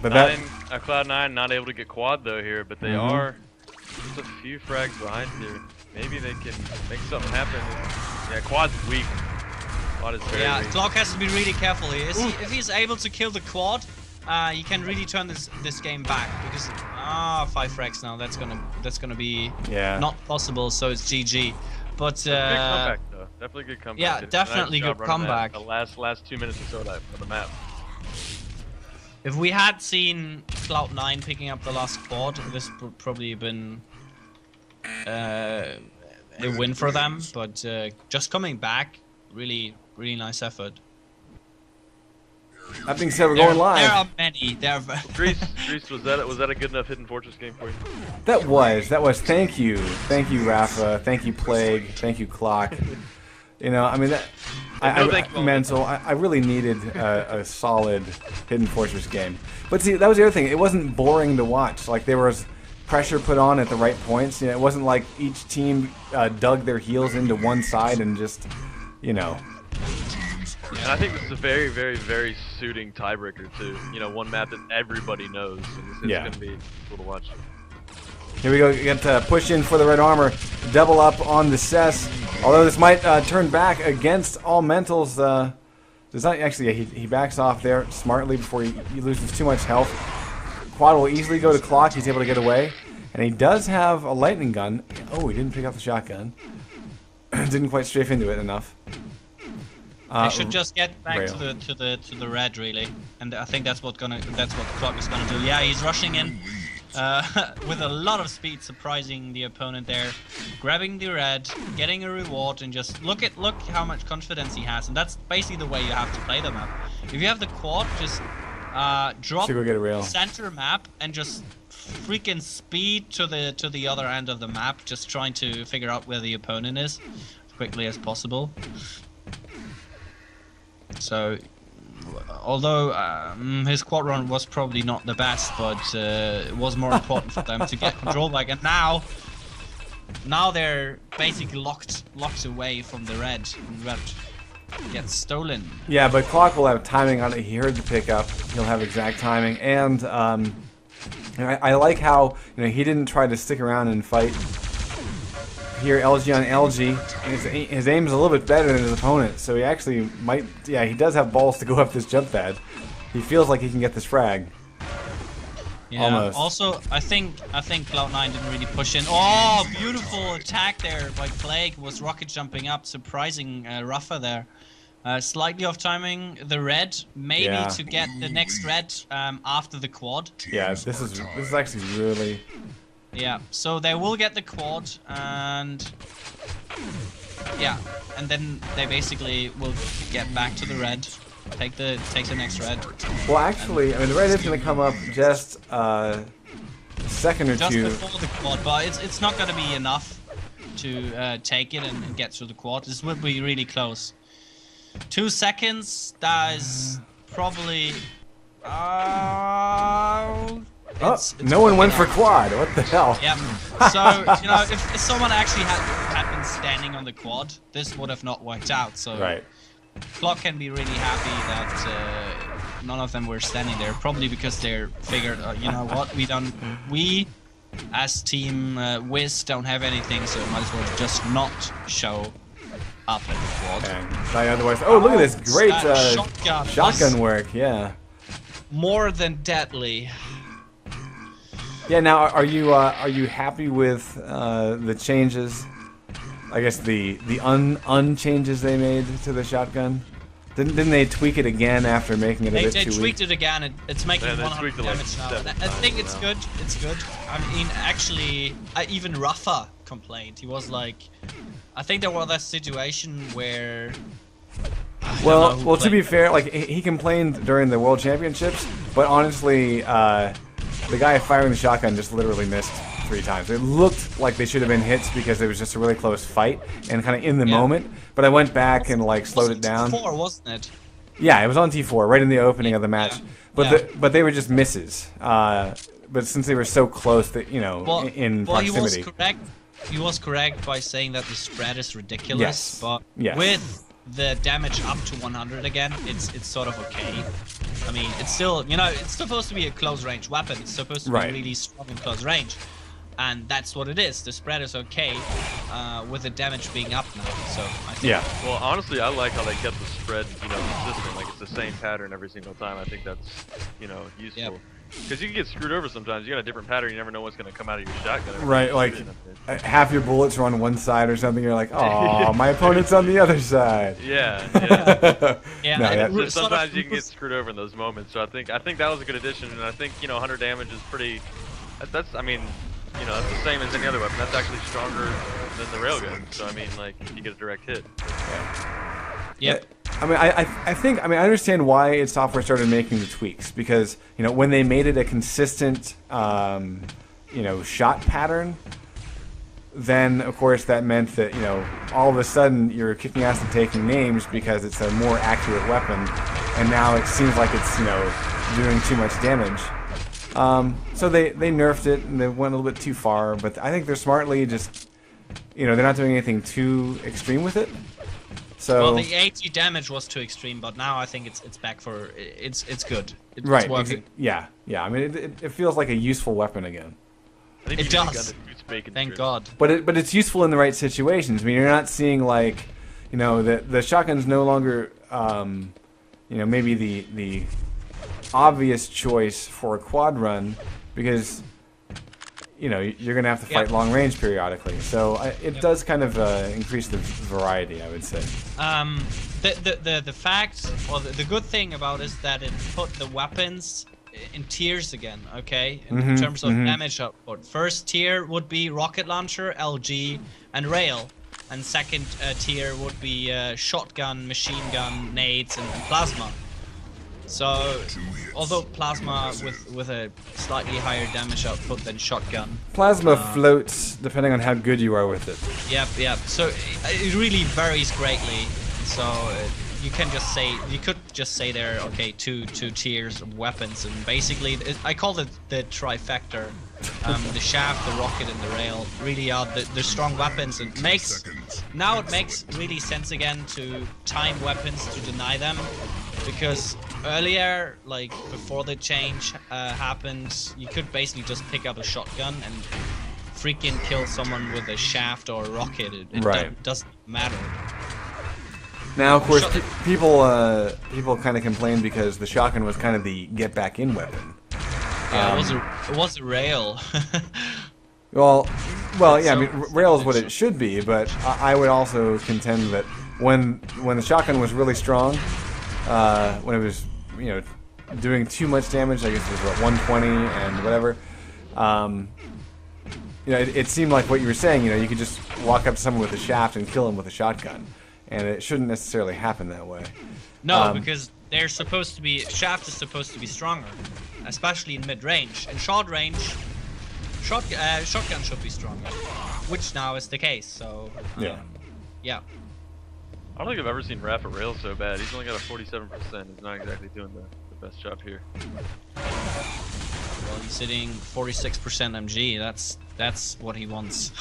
But that Cloud9 not able to get quad though here, but they are just a few frags behind here. Maybe they can make something happen. Yeah, quad's weak. Quad is very weak. Clock has to be really careful here. If he's able to kill the quad, he can really turn this game back, because 5 frags now. That's gonna be not possible. So it's GG. But good comeback though. Definitely good comeback. Yeah, definitely good comeback. The last 2 minutes or so of the map. If we had seen Cloud9 picking up the last quad, this would probably been a win for them. But just coming back, really nice effort. That being said, we're going live. There are many. Grease, was that a good enough Hidden Fortress game for you? That was. Thank you, Rafa. Thank you, Plague. Thank you, Clock. You know, I mean, Mental. I really needed a solid Hidden Fortress game. But see, that was the other thing. It wasn't boring to watch. Like, there was pressure put on at the right points. You know, it wasn't like each team dug their heels into one side and just, you know. And I think this is a very, very, very suiting tiebreaker too. You know, one map that everybody knows, and it's going to be cool to watch. Here we go. Get push in for the red armor. Double up on the Cess. Although this might turn back against all mentals. Does not actually. Yeah, he backs off there smartly before he loses too much health. Quad will easily go to clock. He's able to get away, and he does have a lightning gun. Oh, he didn't pick up the shotgun. Didn't quite strafe into it enough. They should just get back rail. to the red really, and I think that's what Clock is gonna do. Yeah, he's rushing in with a lot of speed, surprising the opponent there, grabbing the red, getting a reward, and just look how much confidence he has, and that's basically the way you have to play the map. If you have the quad, just drop Should go get a rail. center map and just freaking speed to the other end of the map, just trying to figure out where the opponent is as quickly as possible. So, although his quad run was probably not the best, but it was more important for them to get control back. And now they're basically locked away from the red. And red gets stolen. Yeah, but Clock will have timing on it. He heard the pickup. He'll have exact timing, and I like how he didn't try to stick around and fight. Here, LG on LG, his aim is a little bit better than his opponent, so he actually might. Yeah, he does have balls to go up this jump pad. He feels like he can get this frag. Yeah. Almost. Also, I think Cloud9 didn't really push in. Oh, beautiful attack there by Plague. Was rocket jumping up, surprising Rafa there. Slightly off timing the red, maybe to get the next red after the quad. Yeah, this is actually really. Yeah, so they will get the quad, and yeah, and then they basically will get back to the red, take the next red. Well, actually, I mean the red is going to come up just a second or Just two. before the quad, but it's not going to be enough to take it and get through the quad. This would be really close. 2 seconds. That is probably. No one went for quad. What the hell? Yeah. So if someone actually had been standing on the quad, this would have not worked out. So Right. Clock can be really happy that none of them were standing there. Probably because they're figured, you know what, we as team Wiz don't have anything, so might as well just not show up at the quad. And otherwise, oh look at this great shotgun was work. Yeah. more than deadly. Yeah. Now, are you happy with the changes? I guess the unchanges they made to the shotgun. Didn't they tweak it again after making it a bit too weak? They tweaked it again. It's making 100 tweaked it like damage now. 7 I times think it's now. good. It's good. I mean, actually, even Rafa complained. He was like, I think there was that situation where. Well, to be fair, like he complained during the World Championships, but honestly, the guy firing the shotgun just literally missed 3 times. It looked like they should have been hits because it was just a really close fight and kind of in the moment. But I went back and like slowed it down. T4, wasn't it? Yeah, it was on T4 right in the opening of the match. Yeah. But but they were just misses. But since they were so close, that in proximity. He was correct by saying that the spread is ridiculous. Yes. But Yes. with the damage up to 100 again, it's sort of okay. I mean, it's still, it's supposed to be a close range weapon. It's supposed to be really strong in close range. And that's what it is. The spread is okay with the damage being up now. So I think Well, honestly, I like how they kept the spread, consistent. Like it's the same pattern every single time. I think that's, useful. Yep. Because you can get screwed over sometimes. You got a different pattern. You never know what's going to come out of your shotgun. Right, like half your bullets are on one side or something. You're like, oh, my opponent's on the other side. Yeah. Yeah. No, Just sometimes you can get screwed over in those moments. So I think that was a good addition, and I think 100 damage is pretty. That's I mean, that's the same as any other weapon. That's actually stronger than the railgun. So I mean, like if you get a direct hit. Yep. I mean, I understand why id Software started making the tweaks because when they made it a consistent shot pattern, then of course that meant that all of a sudden you're kicking ass and taking names because it's a more accurate weapon, and now it seems like it's doing too much damage. So they nerfed it and they went a little bit too far, but I think they're smartly just they're not doing anything too extreme with it. So Well, the 80 damage was too extreme, but now I think it's back for it's good. It's right, working. yeah. I mean, it feels like a useful weapon again. I think It you need a gun does. that shoots bacon Thank strips. God. But it's useful in the right situations. I mean, you're not seeing like, you know, the shotgun's no longer, you know, maybe the obvious choice for a quad run because, you know, you're gonna have to fight Yeah. long range periodically. So it does kind of increase the variety, I would say. The fact, or the good thing about it is that it put the weapons in tiers again, okay? In terms of damage output. First tier would be rocket launcher, LG, and rail. And second tier would be shotgun, machine gun, nades, and plasma. So, although plasma with a slightly higher damage output than shotgun. Plasma floats depending on how good you are with it. Yep. So it really varies greatly. So you can just say, you could just say there, okay, two tiers of weapons, and basically I call it the trifecta. The shaft, the rocket, and the rail really are the strong weapons, and makes really sense again to time weapons to deny them, because earlier, like before the change happened, you could basically just pick up a shotgun and freaking kill someone with a shaft or a rocket. It doesn't matter. Now, of course, people kind of complained because the shotgun was kind of the get back in weapon. Yeah, it was a rail. Well, yeah. I mean, rail is what it should be, but I would also contend that when the shotgun was really strong, when it was, you know, doing too much damage, I guess it was what, 120 and whatever. You know, it seemed like what you were saying. You know, you could just walk up to someone with a shaft and kill him with a shotgun, and it shouldn't necessarily happen that way. No, because they're supposed to be, shaft is supposed to be stronger, especially in mid-range. In short range, shotgun should be stronger, which now is the case. So yeah. I don't think I've ever seen Raph at rail so bad. He's only got a 47%. He's not exactly doing the best job here. Well, he's hitting 46% MG. That's what he wants.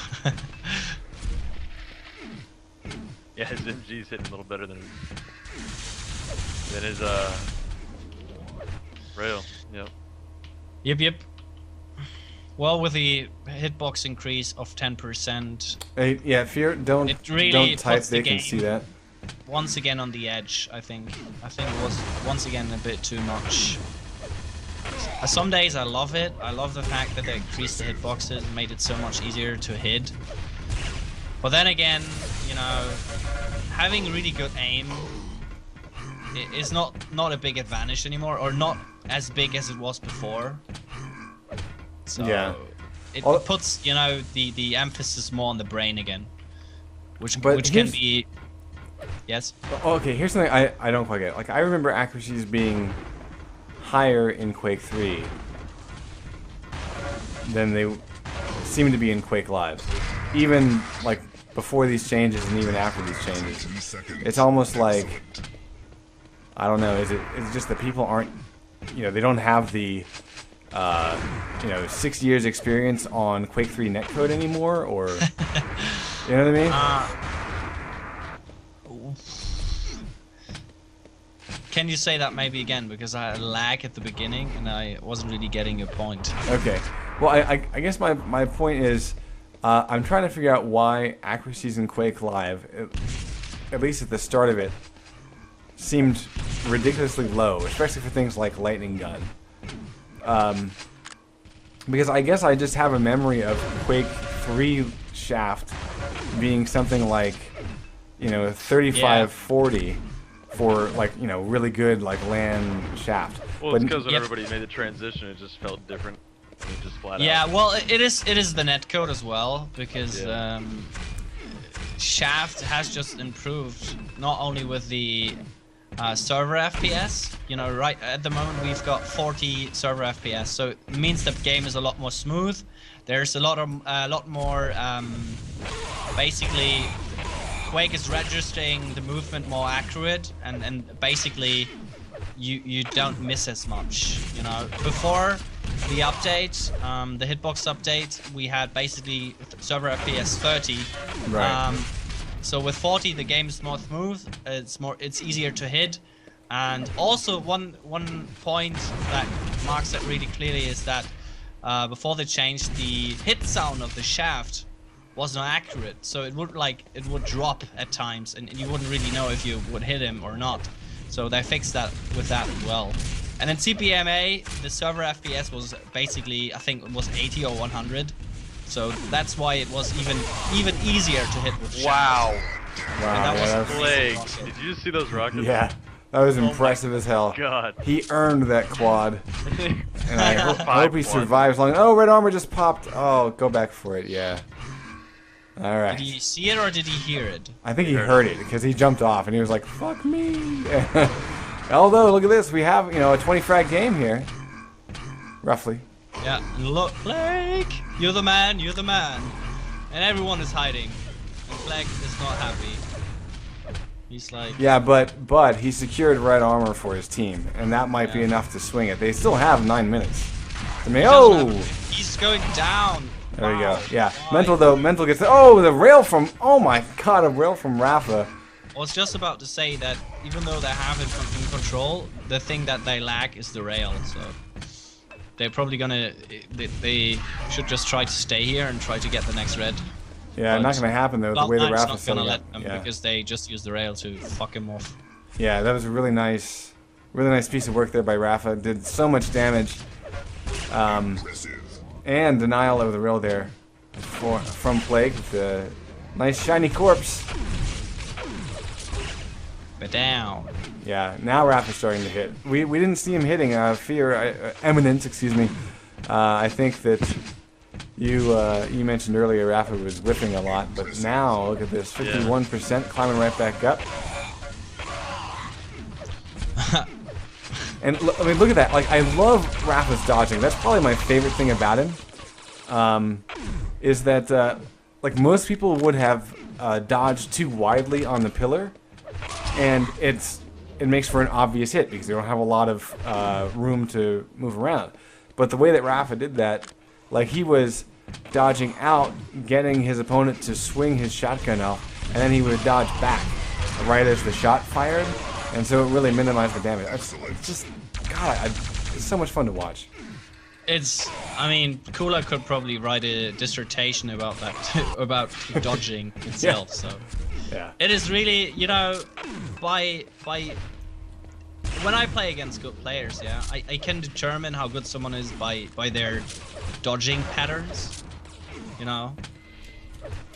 Yeah, his MG's hitting a little better than his rail. Yep. Yep. Well, with the hitbox increase of 10%, Hey, yeah, Fear, don't type. They can see that. Once again on the edge, I think it was once again a bit too much. Some days I love it. I love the fact that they increased the hitboxes and made it so much easier to hit. But then again, you know, having really good aim is not a big advantage anymore, or not as big as it was before. So yeah. it puts, you know, the emphasis more on the brain again, which can be. Yes. Okay, here's something I don't quite get. Like, I remember accuracies being higher in Quake 3 than they seem to be in Quake Live. Even like before these changes and even after these changes. It's almost like, I don't know, is it just that people aren't, you know, they don't have the you know, 6 years experience on Quake 3 netcode anymore, or you know what I mean? Can you say that maybe again, because I had a lag at the beginning and I wasn't really getting your point. Okay. Well, I guess my point is, I'm trying to figure out why accuracies in Quake Live, at least at the start of it, seemed ridiculously low, especially for things like Lightning Gun. Because I guess I just have a memory of Quake 3 shaft being something like, you know, 35-40 for, like, you know, really good, like, LAN shaft. Well, it's because when everybody made the transition, it just felt different. It just flat out. Well, it is the netcode as well, because shaft has just improved, not only with the server FPS. You know, right at the moment we've got 40 server FPS, so it means the game is a lot more smooth. There's a lot more basically Quake is registering the movement more accurate, and basically you don't miss as much. You know, before the update, the hitbox update, we had basically server FPS 30. Right. So with 40, the game is more smooth. It's easier to hit, and also one point that marks it really clearly is that before they changed, the hit sound of the shaft was not accurate, so it would drop at times, and you wouldn't really know if you would hit him or not. So they fixed that with that as well. And in CPMA, the server FPS was basically, I think it was 80 or 100. So that's why it was even easier to hit with shaft. Wow. Wow, And yeah, that was Plague. Did you just see those rockets? yeah, that was impressive as hell. God. He earned that quad, and I hope he Quad. survives long. Oh, red armor just popped. Oh, go back for it. Yeah. All right. Did he see it or did he hear it? I think he heard it because he jumped off and he was like, "Fuck me." Although, look at this. We have, a 20 frag game here, roughly. Yeah, and look, Plague! You're the man, you're the man. And everyone is hiding. And Plague is not happy. He's like... Yeah, but he secured red armor for his team, and that might be enough to swing it. They still have 9 minutes. I mean, He's going down. There we go. Wow. Yeah, Why? Mental gets. Oh, the rail from. Oh my God, a rail from Rafa. I was just about to say that even though they have it in control, the thing that they lack is the rail. So they're probably gonna. They should just try to stay here and try to get the next red. Yeah, But not gonna happen though. The way that Cloud9's Rafa's not setting gonna up. let them Yeah. because they just use the rail to fuck him off. Yeah, that was a really nice piece of work there by Rafa. Did so much damage. And denial of the rail there from Plague with the nice shiny corpse. But down. Yeah, now Rafa's starting to hit. We didn't see him hitting Eminence, excuse me. I think that you mentioned earlier Rafa was whiffing a lot, but now look at this, 51% climbing right back up. And I mean, look at that. Like, I love Rafa's dodging. That's probably my favorite thing about him. Is that like most people would have dodged too widely on the pillar, and it makes for an obvious hit because they don't have a lot of room to move around. But the way that Rafa did that, like he was dodging out, getting his opponent to swing his shotgun out, and then he would dodge back right as the shot fired, and so it really minimized the damage. It's just, God, it's so much fun to watch. I mean, Kula could probably write a dissertation about that, about dodging itself. So Yeah. it is really, by when I play against good players, yeah, I can determine how good someone is by their dodging patterns.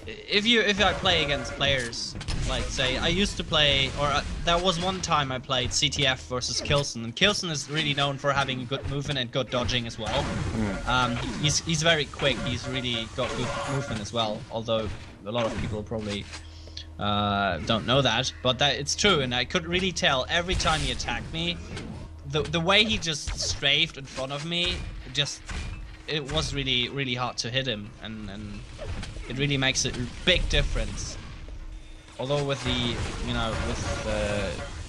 If I play against players, like say I used to play, or there was one time I played CTF versus Kilson, and Kilson is really known for having good movement and good dodging as well. He's very quick. He's really got good movement as well. Although a lot of people probably don't know that, but it's true. And I could really tell every time he attacked me, the way he just strafed in front of me, it was really, really hard to hit him, and it really makes a big difference. Although with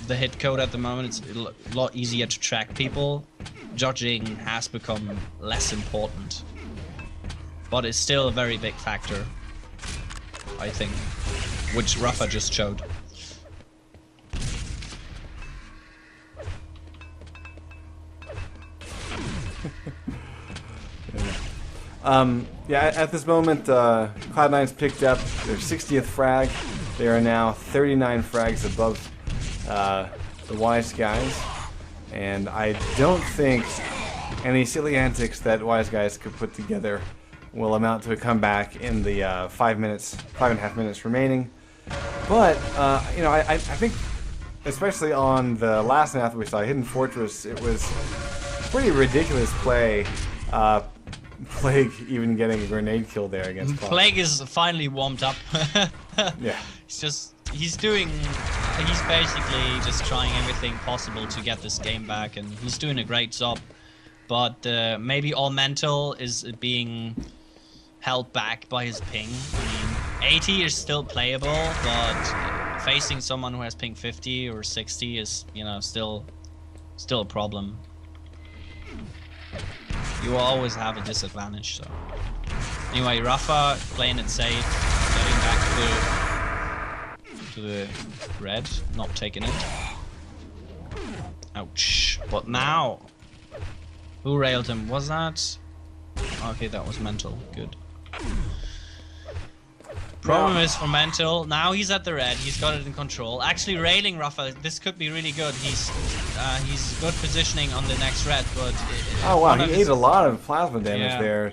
the hit code at the moment, it's a lot easier to track people. Dodging has become less important, but it's still a very big factor, I think, which Rafa just showed. Yeah, at this moment, Cloud9's picked up their 60th frag. They are now 39 frags above the Wise Guys, and I don't think any silly antics that Wise Guys could put together will amount to a comeback in the 5.5 minutes remaining. But I think, especially on the last map we saw, Hidden Fortress, it was pretty ridiculous play. Plague even getting a grenade kill there against Cloud. Plague is finally warmed up. Yeah. He's basically just trying everything possible to get this game back, and he's doing a great job. But maybe all mental is being held back by his ping. I mean, 80 is still playable, but facing someone who has ping 50 or 60 is, still a problem. You will always have a disadvantage. So anyway, Rafa playing it safe, getting back to the red, not taking it. Ouch! But now, who railed him? Was that Okay, that was mental. Good. Problem is for mental. Now he's at the red. He's got it in control. Actually, railing Rafa. This could be really good. He's good positioning on the next red, but. Oh wow, he ate a lot of plasma damage Yeah. there.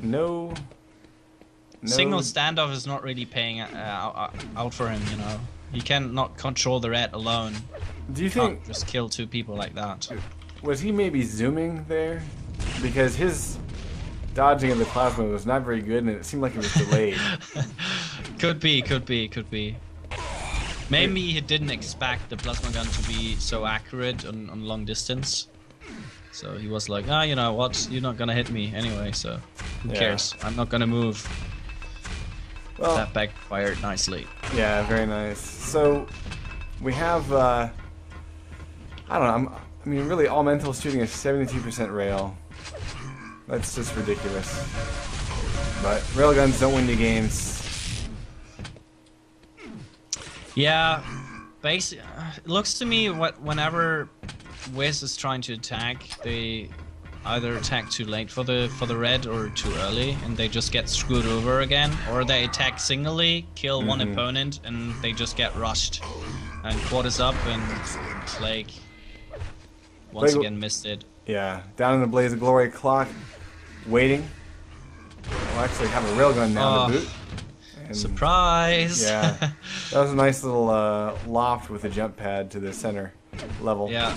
No. Single standoff is not really paying out for him. You know, he cannot control the red alone. Do you Can't think just kill 2 people like that. was he maybe zooming there? Because his dodging of the plasma was not very good, and it seemed like it was delayed. Could be. Maybe he didn't expect the plasma gun to be so accurate on long distance. So he was like, you know what? You're not gonna hit me anyway, so who Yeah. cares? I'm not gonna move. Well, That backfired nicely. yeah, very nice. So we have, I don't know. I mean, really, all mental shooting is 72% rail. That's just ridiculous. But railguns don't win you games. Yeah, it looks to me whenever Wiz is trying to attack, they either attack too late for the red or too early, and they just get screwed over again, or they attack singly, kill one opponent, and they just get rushed. And quad is up, and Plague once again missed it. Yeah, down in the blaze of glory, clock waiting. We'll actually have a railgun now to boot. And Surprise! yeah, that was a nice little loft with a jump pad to the center level. Yeah.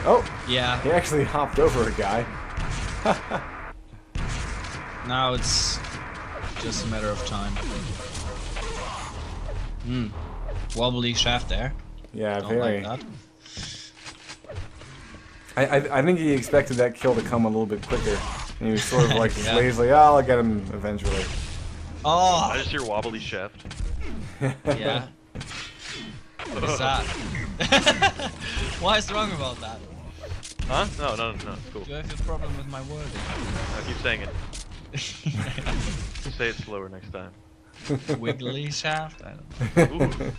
Oh, Yeah. he actually hopped over a guy. Now it's just a matter of time. Wobbly shaft there. Yeah, Don't very. like that. I think he expected that kill to come a little bit quicker. And he was sort of like Yeah. lazily, oh, I'll get him eventually. I Oh! just hear wobbly shaft. Yeah. What is that? What is wrong about that? Huh? No, it's cool. Do you have a problem with my wording? I keep saying it. Say it slower next time. Wiggly shaft? I don't know. Ooh, ooh. Okay,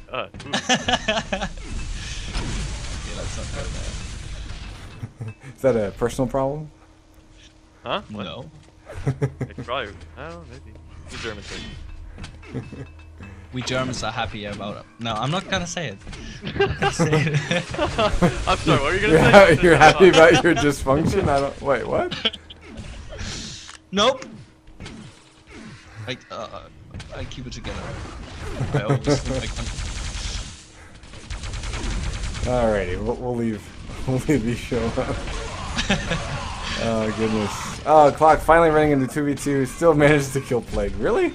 let's not go Is that a personal problem? Huh? there. What? No. It's probably, I don't know, maybe. The German thing. We Germans are happy about it. No, I'm not gonna say it. I'm not gonna say it. I'm sorry, what are you gonna say? You're happy about your dysfunction? I don't. Wait, what? Nope. I keep it together. I always think I can. Alrighty, we'll leave. We'll leave these show up. Oh goodness. Oh, clock finally running into 2v2. Still manages to kill Plague. Really?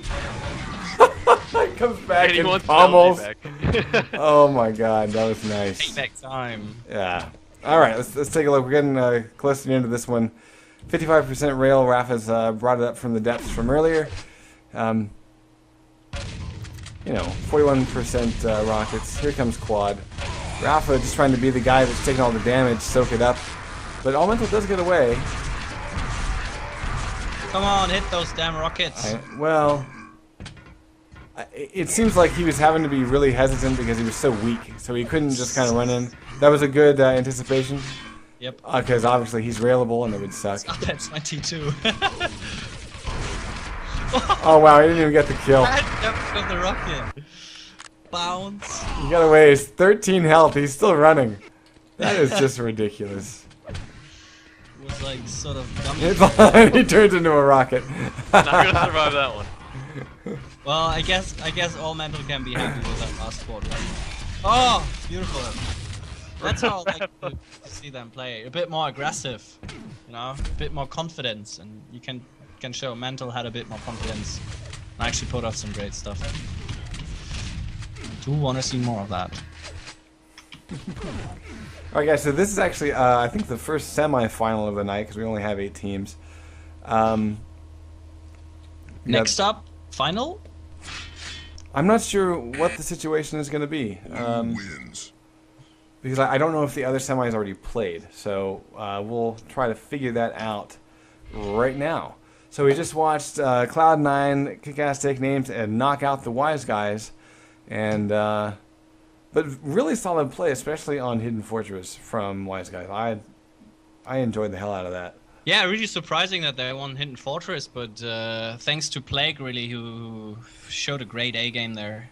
Comes back and 81 pummels. penalty back. Oh my god, that was nice. Payback time. Yeah. All right, let's take a look. We're getting close to the end of this one. 55% rail. Rafa's brought it up from the depths from earlier. You know, 41% rockets. Here comes quad. Rafa just trying to be the guy that's taking all the damage, soak it up. But Elemental does get away. Come on, hit those damn rockets. Well, it seems like he was having to be really hesitant because he was so weak, so he couldn't just kind of run in. That was a good anticipation. Yep. Because obviously he's railable and it would suck. Up at 22. Oh wow, he didn't even get the kill. Right depth of the rocket. Bounce. He got away. He's 13 health. He's still running. That is just ridiculous. It was like sort of gummy. He turns into a rocket. Not gonna survive that one. Well, I guess all mental can be happy with that last quad. Right? Oh, beautiful. That's how I like to see them play. A bit more aggressive, you know, a bit more confidence, and you can show mental had a bit more confidence and actually put off some great stuff. Do want to see more of that. Alright guys, so this is actually, I think the first semi-final of the night, because we only have 8 teams. Next up, final? I'm not sure what the situation is going to be. Wins. Because I don't know if the other semi is already played. So we'll try to figure that out right now. So we just watched Cloud9 kick-ass take names and knock out the Wise Guys. And but really solid play, especially on Hidden Fortress from Wise Guys. I enjoyed the hell out of that. Yeah, really surprising that they won Hidden Fortress, but thanks to Plague, really, who showed a great A game there.